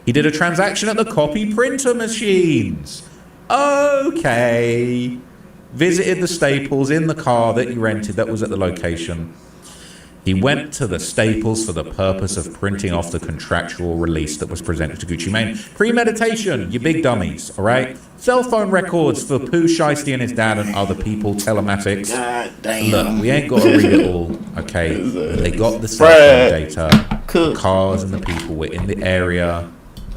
He did a transaction at the copy printer machines. Okay. Visited the Staples in the car that he rented that was at the location. He went to the Staples for the purpose of printing off the contractual release that was presented to Gucci Mane. Premeditation, you big dummies, all right? Cell phone records for Pooh Shiesty and his dad and other people, telematics. God damn. Look, we ain't got to read it all, okay? They got the cell phone data. Cars and the people were in the area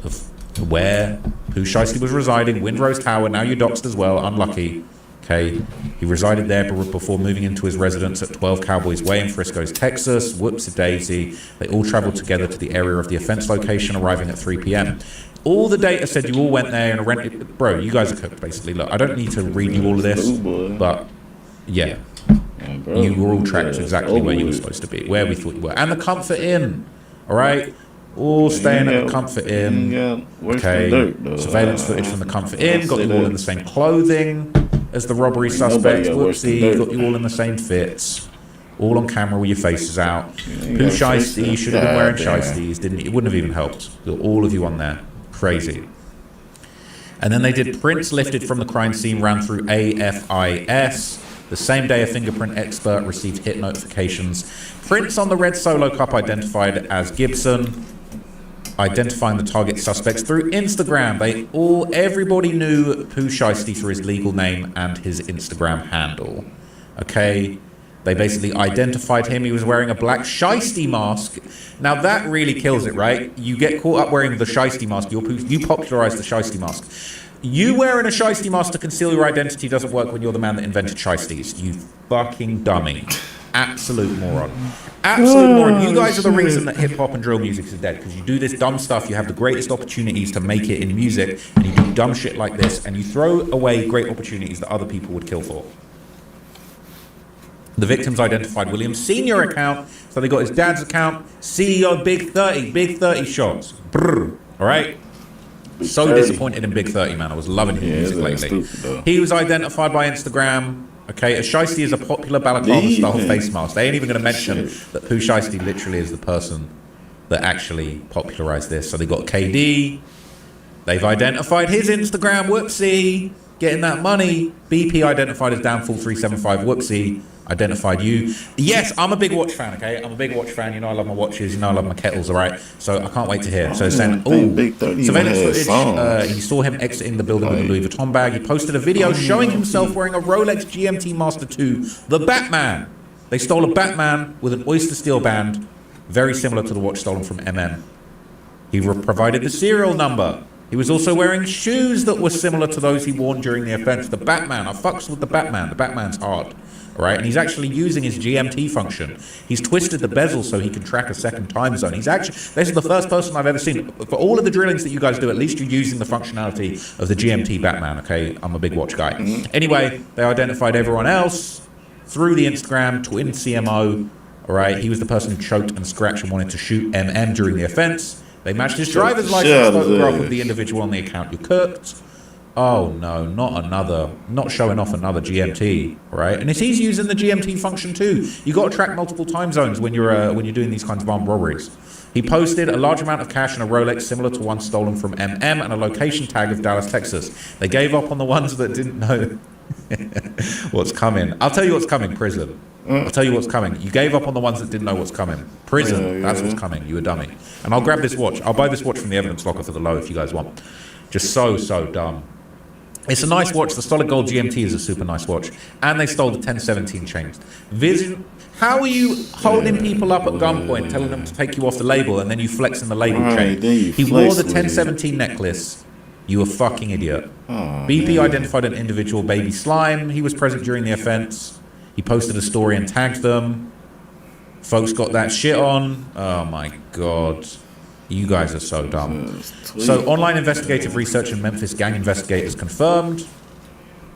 of where Pooh Shiesty was residing. Windrose Tower, now you're doxed as well, unlucky. Okay, he resided there before moving into his residence at 12 Cowboys Way in Frisco's, Texas. Whoops-a-daisy. They all traveled together to the area of the offense location, arriving at 3 p.m. All the data said you all went there and rented. Bro, you guys are cooked, basically. Look, I don't need to read you all of this, but yeah, you were all tracked to exactly where you were supposed to be, where we thought you were. And the Comfort Inn, all right? All staying at the Comfort Inn. Okay. Dirt, though. Surveillance footage from the Comfort Inn. Got you all in the same clothing as the robbery suspects. Whoopsie. Got you all in the same fits. All on camera with your faces out. Pooh Shiesty, you should have been wearing shiesties, didn't you? It wouldn't have even helped. All of you on there. Crazy. And then they did prints lifted from the crime scene ran through AFIS. The same day, a fingerprint expert received hit notifications. Prints on the red Solo Cup identified as Gibson. Identifying the target suspects through Instagram. Everybody knew Pooh Shiesty through his legal name and his Instagram handle. Okay, they basically identified him. He was wearing a black shiesty mask. Now that really kills it, right? You get caught up wearing the shiesty mask. You popularized the shiesty mask. You wearing a shiesty mask to conceal your identity doesn't work when you're the man that invented shiesties. You fucking dummy. Absolute moron. Absolute moron. You guys are the reason that hip-hop and drill music is dead, because you do this dumb stuff, you have the greatest opportunities to make it in music, and you do dumb shit like this, and you throw away great opportunities that other people would kill for. The victims identified William's senior account, so they got his dad's account, CEO Big 30 shots. Brrr. All right? So disappointed in Big 30, man. I was loving his music lately. He was identified by Instagram. Okay, a shiesty is a popular balaclava-style face mask. They ain't even going to mention that Pooh Shiesty literally is the person that actually popularized this. So they got KD. They've identified his Instagram. Whoopsie. Getting that money. BP identified as Downfall375. Whoopsie. Identified you. Yes, I'm a big watch fan, okay? I'm a big watch fan. You know I love my watches. You know I love my kettles, all right? So I can't wait to hear. So it's saying, surveillance footage. He saw him exiting the building with a Louis Vuitton bag. He posted a video showing himself wearing a Rolex GMT Master 2, the Batman. They stole a Batman with an oyster steel band, very similar to the watch stolen from MM. He provided the serial number. He was also wearing shoes that were similar to those he worn during the offense. The Batman. I fucks with the Batman. The Batman's hard. Right, and he's actually using his GMT function. He's twisted the bezel so he can track a second time zone. This is the first person I've ever seen. For all of the drillings that you guys do, at least you're using the functionality of the GMT Batman, okay? I'm a big watch guy. Anyway, they identified everyone else through the Instagram, twin CMO, all right? He was the person who choked and scratched and wanted to shoot MM during the offense. They matched his driver's license photograph with the individual on the account who cooked. Oh no, not showing off another GMT, right? And he's using the GMT function too. You got to track multiple time zones when you're doing these kinds of armed robberies. He posted a large amount of cash and a Rolex similar to one stolen from MM and a location tag of Dallas, Texas. They gave up on the ones that didn't know what's coming. I'll tell you what's coming, prison. I'll tell you what's coming. You gave up on the ones that didn't know what's coming. Prison, that's what's coming. You a dummy. And I'll grab this watch. I'll buy this watch from the evidence locker for the low if you guys want. Just so dumb. It's a nice watch. The solid gold GMT is a super nice watch. And they stole the 1017 chains. Vision. How are you holding people up at gunpoint, telling them to take you off the label, and then you flexing the label chain? He wore the 1017 necklace. You a fucking idiot. BP identified an individual, Baby Slime. He was present during the offense. He posted a story and tagged them. Folks got that shit on. Oh my God. You guys are so dumb. So online investigative research and Memphis gang investigators confirmed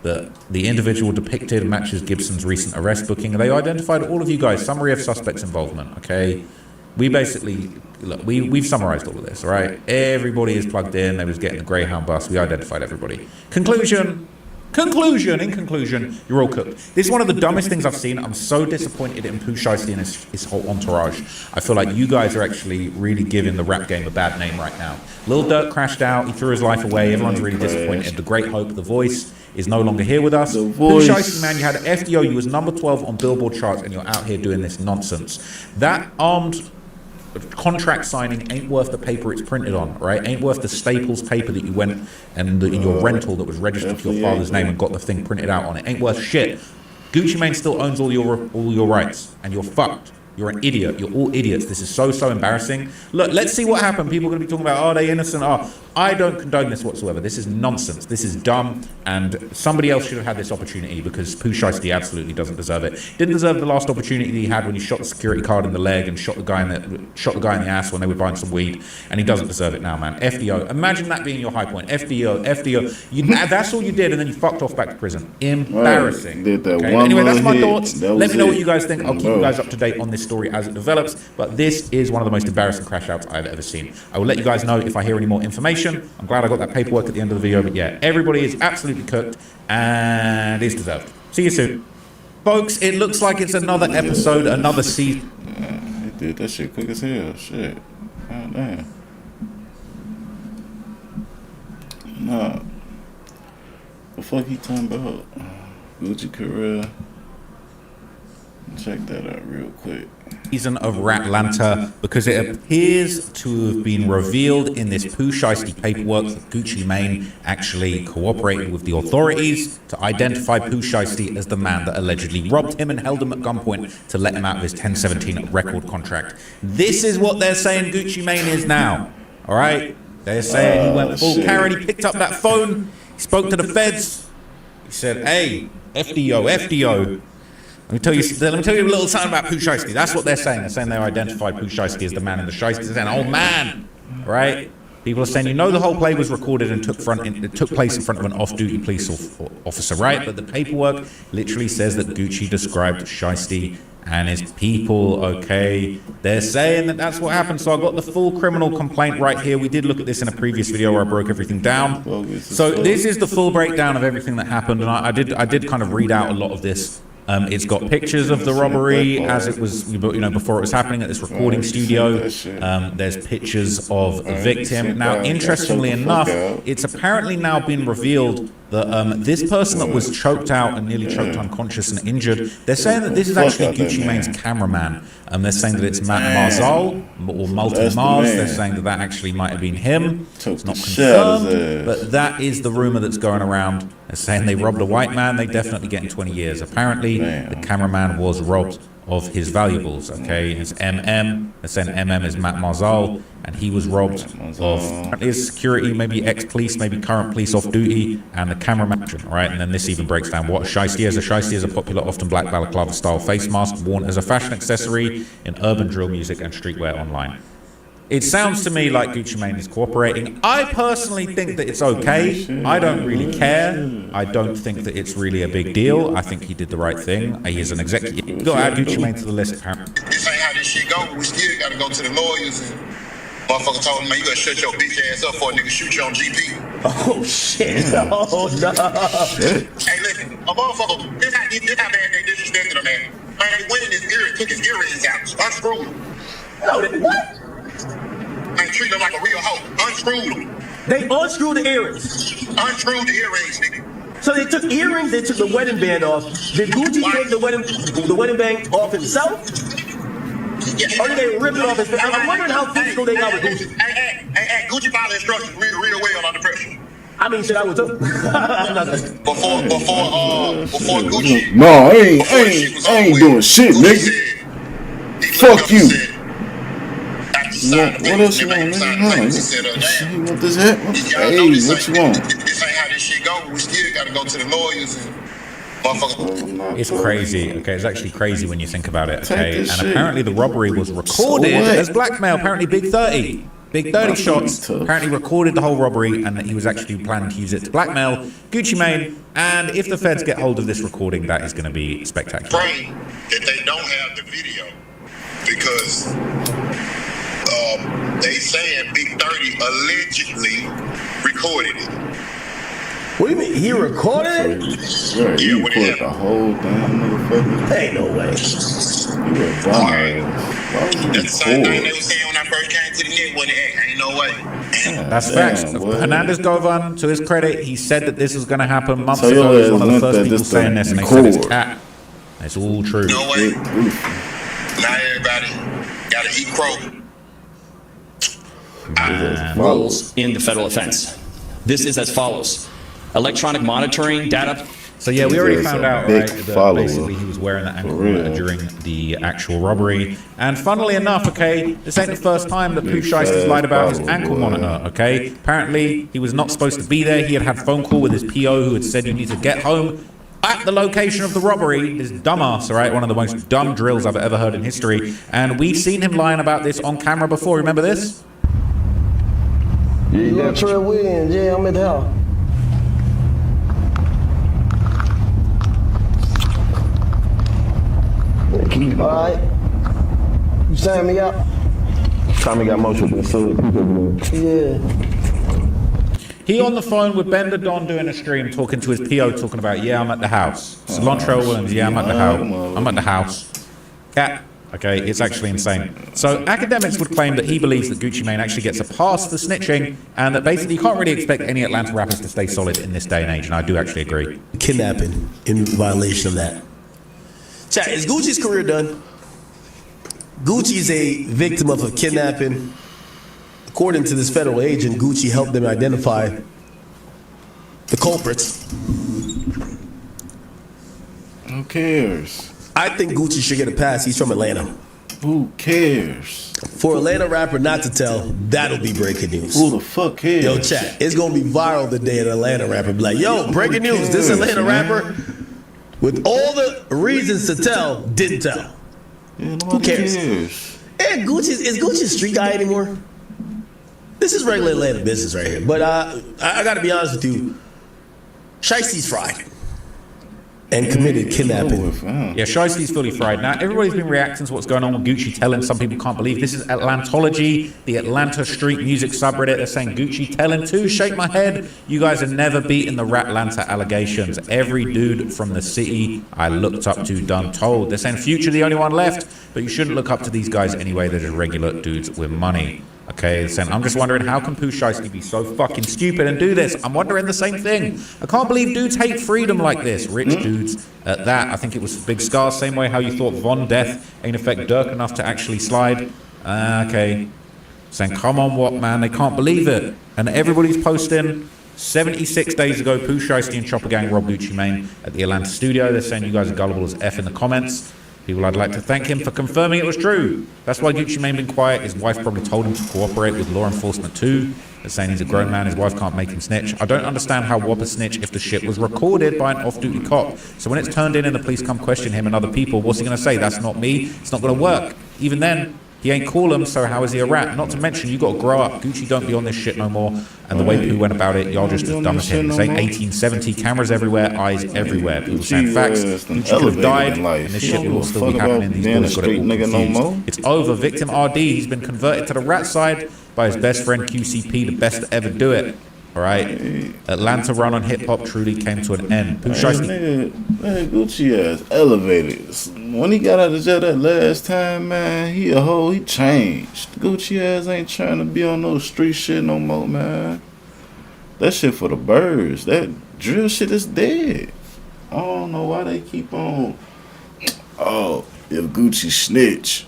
that the individual depicted matches Gibson's recent arrest booking. They identified all of you guys. Summary of suspects' involvement, okay? We basically, look, we've summarized all of this, all right? Everybody is plugged in. They was getting the Greyhound bus. We identified everybody. In conclusion, you're all cooked. This is one of the dumbest things I've seen. I'm so disappointed in Pooh Shiesty and his whole entourage. I feel like you guys are actually really giving the rap game a bad name right now. Lil Durk crashed out. He threw his life away. Everyone's really disappointed. The Great Hope, The Voice, is no longer here with us. Pooh Shiesty, man, you had FDO. You was number 12 on Billboard charts, and you're out here doing this nonsense. That armed contract signing ain't worth the paper it's printed on, right? Ain't worth the Staples paper that you went and in your rental that was registered to your father's name and got the thing printed out on it. Ain't worth shit. Gucci Mane still owns all your rights, and you're fucked. You're an idiot. You're all idiots. This is so embarrassing. Look, let's see what happened. People are going to be talking about, oh, they innocent. Oh, I don't condone this whatsoever. This is nonsense. This is dumb. And somebody else should have had this opportunity because Pooh Shiesty absolutely doesn't deserve it. Didn't deserve the last opportunity he had when he shot the security guard in the leg and shot the guy in the ass when they were buying some weed. And he doesn't deserve it now, man. FDO. Imagine that being your high point. FDO. That's all you did, and then you fucked off back to prison. Embarrassing. Did that okay? one Anyway, that's my hit. thoughts. Let me know what you guys think. I'll keep you guys up to date on this this story as it develops, but this is one of the most embarrassing crash outs I've ever seen. I will let you guys know if I hear any more information. I'm glad I got that paperwork at the end of the video, but yeah, everybody is absolutely cooked and it's deserved. See you soon. Folks, it looks like it's another episode, another season. He did that shit quick as hell. Shit. God damn. Nah. The fuck he talking about? Gucci career. Check that out real quick. Season of Ratlanta, because it appears to have been revealed in this pooh shiesty paperwork that Gucci Mane actually cooperated with the authorities to identify pooh shiesty as the man that allegedly robbed him and held him at gunpoint to let him out of his 1017 record contract. This is what they're saying Gucci Mane is now. All right? They're saying he went full Karen, he picked up that phone, he spoke to the feds, he said, hey, FDO. Let me tell you a little something about pooh shiesty. That's what they're saying. They're saying they identified pooh shiesty as the man in the shiesty. They're saying, oh man, right? People are saying, you know, the whole play was recorded and took place in front of an off-duty police officer, right? But the paperwork literally says that Gucci described shiesty and his people, okay? They're saying that that's what happened. So I got the full criminal complaint right here. We did look at this in a previous video where I broke everything down. So this is the full breakdown of everything that happened, and I did kind of read out a lot of this. It's got pictures of the robbery as it was, before it was happening at this recording studio. There's pictures of the victim. Now, interestingly enough, it's apparently now been revealed that this person that was choked out and nearly choked unconscious and injured, they're saying that this is actually Gucci Mane's cameraman. They're saying that it's Matt Marzal or Multi-Mars. They're saying that actually might have been him. It's not confirmed, but that is the rumor that's going around. They're saying they robbed a white man. They definitely getting 20 years. Apparently, the cameraman was robbed of his valuables. Okay, it's MM. They're saying MM is Matt Marzal, and he was robbed of his security, maybe ex-police, maybe current police off duty, and the cameraman. Right, and then this even breaks down what a shiesty is. A shiesty is a popular, often black balaclava-style face mask worn as a fashion accessory in urban drill music and streetwear online. It sounds to me like Gucci Mane is cooperating. I personally think that it's okay. I don't really care. I don't think that it's really a big deal. I think he did the right thing. He is an executive. You got to add Gucci Mane to the list, apparently. This ain't how this shit go. We still got to go to the lawyers and motherfucker told him, man, you got to shut your bitch ass up before a nigga shoot you on GP. Oh, shit. Oh, no. Hey, listen, a motherfucker, this how bad they disrespected him, man. Man, they went in his ear, took his earrings out, unscrewed him. No, what? Man, treat him like a real hoe. Unscrewed him. They unscrewed the earrings. Unscrewed the earrings, nigga. So they took earrings, they took the wedding band off. Did Gucci take the wedding band off himself? Yeah. Or did they rip it off his band? I'm wondering how physical they got with Gucci. Hey, Gucci followed instructions real well under pressure. I mean, shit, I would too. Before Gucci. No, I ain't doing shit, nigga. Fuck you. What else you want, nigga? You want this hat? Hey, what you want? This ain't how this shit go. We still gotta go to the lawyers and motherfuckers. It's crazy. Okay, it's actually crazy when you think about it. Okay, and apparently the robbery was recorded as blackmail. Apparently, Big 30 shots apparently recorded the whole robbery, and that he was actually planning to use it to blackmail Gucci Mane. And if the feds get hold of this recording, that is going to be spectacular. Pray that they don't have the video, because they saying Big 30 allegedly recorded it. What do you mean? He recorded it? Yeah, he recorded the whole damn motherfucker. Ain't no way. You a dumbass. That's the same thing they were saying when I first came to the net when ain't no way. That's facts. Hernandez Govan, to his credit, he said that this was going to happen months ago. He was one of the first people saying this, and they said it's cat. It's all true. No way. Not everybody got to eat crow. Rules in the federal offense. This is as follows. Electronic monitoring data. So yeah, we already found out, right, that basically he was wearing that ankle monitor during the actual robbery. And funnily enough, okay, this ain't the first time that Pooh Shiesty's lied about his ankle monitor, okay? Apparently, he was not supposed to be there. He had a phone call with his PO who had said you need to get home at the location of the robbery. This dumbass, all right, one of the most dumb drills I've ever heard in history. And we've seen him lying about this on camera before. Remember this? Yeah, Trey Williams, yeah, I'm at the house. All right. Sign me up. Tommy got motion with the Yeah. He on the phone with Bender Don doing a stream, talking to his PO, talking about, yeah, I'm at the house. Cilantro Williams, yeah, I'm at the house. I'm at the house. Cat. Okay, it's actually insane. So academics would claim that he believes that Gucci Mane actually gets a pass for snitching, and that basically you can't really expect any Atlanta rappers to stay solid in this day and age, and I do actually agree. Kidnapping in violation of that. Chat, is Gucci's career done? Gucci's a victim of a kidnapping. According to this federal agent, Gucci helped them identify the culprits. Who cares? I think Gucci should get a pass. He's from Atlanta. Who cares? For Atlanta rapper not to tell, that'll be breaking news. Who the fuck cares? Yo, chat, it's gonna be viral the day an Atlanta rapper be like, yo, breaking news, this Atlanta rapper, with all the reasons to tell, didn't tell. Yeah, who cares? And is Gucci a street guy anymore? This is regular Atlanta business right here. But I gotta be honest with you, Shiesty's fried. And committed kidnapping. Yeah, Shiesty's fully fried. Now, everybody's been reacting to what's going on with Gucci telling. Some people can't believe this is Atlantology, the Atlanta street music subreddit. They're saying Gucci telling too. Shake my head. You guys have never beaten the Ratlanta allegations. Every dude from the city I looked up to done told. They're saying Future the only one left, but you shouldn't look up to these guys anyway. They're just regular dudes with money. Okay, saying, I'm just wondering how can Pooh Shiesty be so fucking stupid and do this? I'm wondering the same thing. I can't believe dudes hate freedom like this. Rich dudes at that. I think it was Big Scar, same way how you thought Von Death ain't affect Dirk enough to actually slide. Okay. Saying, come on, what, man? They can't believe it. And everybody's posting 76 days ago, Pooh Shiesty and Chopper Gang robbed Gucci Mane at the Atlanta studio. They're saying you guys are gullible as F in the comments. People, I'd like to thank him for confirming it was true. That's why Gucci Mane been quiet. His wife probably told him to cooperate with law enforcement too. They're saying he's a grown man, his wife can't make him snitch. I don't understand how Whopper snitch if the shit was recorded by an off-duty cop. So when it's turned in and the police come question him and other people, what's he going to say? That's not me. It's not going to work. Even then, he ain't call him, so how is he a rat? Not to mention, you got to grow up. Gucci don't be on this shit no more. And the way Pooh went about it, y'all just as dumb as him. This ain't 1870, cameras everywhere, eyes everywhere. People saying facts. Gucci could have died, and this shit will still be happening. These boys got it all confused. It's over. Victim RD, he's been converted to the rat side by his best friend QCP, the best to ever do it. Alright, Atlanta run on hip-hop truly came to an end. Pooh Shiesty. Gucci ass elevated. When he got out of jail that last time, man, he changed. Gucci ass ain't trying to be on no street shit no more, man. That shit for the birds. That drill shit is dead. I don't know why they keep on. Oh, if Gucci snitch.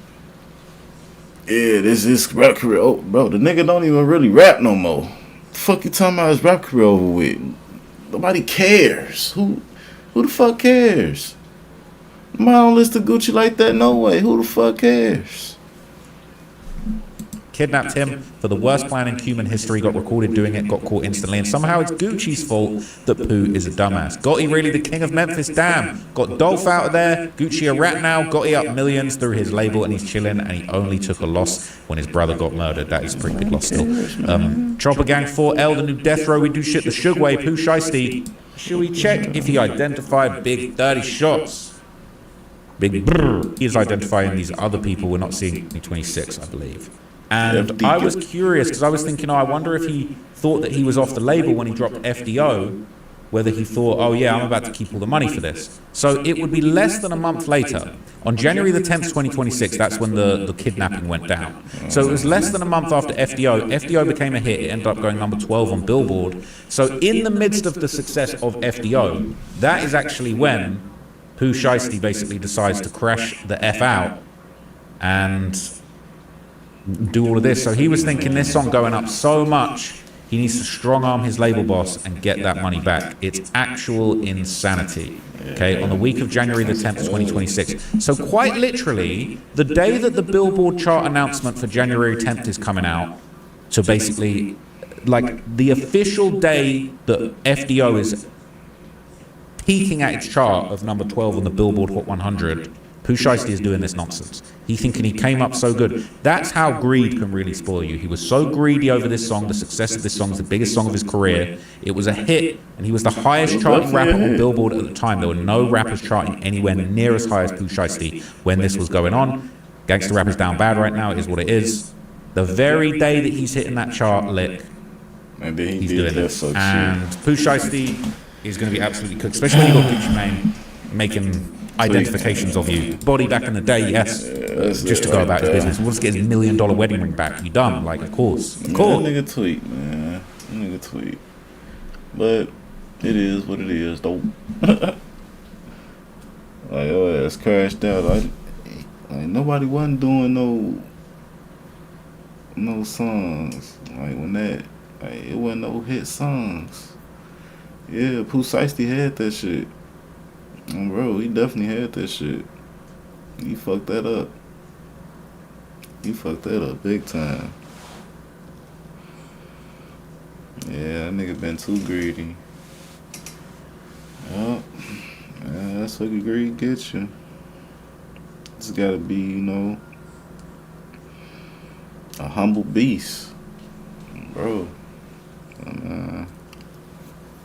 Yeah, this is rap career. Oh, bro, the nigga don't even really rap no more. Fuck you talking about his rap career over with? Nobody cares. Who the fuck cares? I don't listen to Gucci like that, no way. Who the fuck cares? Kidnapped him for the worst plan in human history, got recorded doing it, got caught instantly, and somehow it's Gucci's fault that Pooh is a dumbass. Gotti really the king of Memphis? Damn. Got Dolph out of there, Gucci a rat now, Gotti up millions through his label and he's chilling, and he only took a loss when his brother got murdered. That is a pretty big loss still. Chopper Gang 4L, the new death row, we do shit the Suge way, Pooh Shiesty. Should we check if he identified Big 30 shots? Big brr. He is identifying these other people we're not seeing in 26, I believe. And I was curious because I was thinking, I wonder if he thought that he was off the label when he dropped FDO, whether he thought, oh yeah, I'm about to keep all the money for this. So it would be less than a month later, on January the 10th, 2026, that's when the kidnapping went down. So it was less than a month after FDO. FDO became a hit. It ended up going number 12 on Billboard. So in the midst of the success of FDO, that is actually when Pooh Shiesty basically decides to crash the F out and do all of this. So he was thinking this song going up so much, he needs to strong-arm his label boss and get that money back. It's actual insanity. Okay, on the week of January the 10th, 2026. So quite literally, the day that the Billboard chart announcement for January 10th is coming out, so basically, like the official day that FDO is peaking at its chart of number 12 on the Billboard Hot 100, Pooh Shiesty is doing this nonsense. He's thinking he came up so good. That's how greed can really spoil you. He was so greedy over this song. The success of this song was the biggest song of his career. It was a hit, and he was the highest charting rapper on Billboard at the time. There were no rappers charting anywhere near as high as Pooh Shiesty when this was going on. Gangsta rap is down bad right now. It is what it is. The very day that he's hitting that chart lick, and then he's doing it. And Pooh Shiesty is going to be absolutely cooked, especially when you got Gucci Mane making identifications of you. Body back in the day, yes, just to go about his business. We'll just get his $1 million wedding ring back. You dumb? Like, of course. That nigga tweet, man. That nigga tweet. But it is what it is, though. Like, oh, ass crashed out. Like nobody wasn't doing no songs. Like when that, like, it wasn't no hit songs. Yeah, Pooh Shiesty had that shit. Bro, he definitely had that shit. You fucked that up. You fucked that up big time. Yeah, that nigga been too greedy. Well, yeah, that's what greed gets you. It's gotta be, you know, a humble beast. Bro,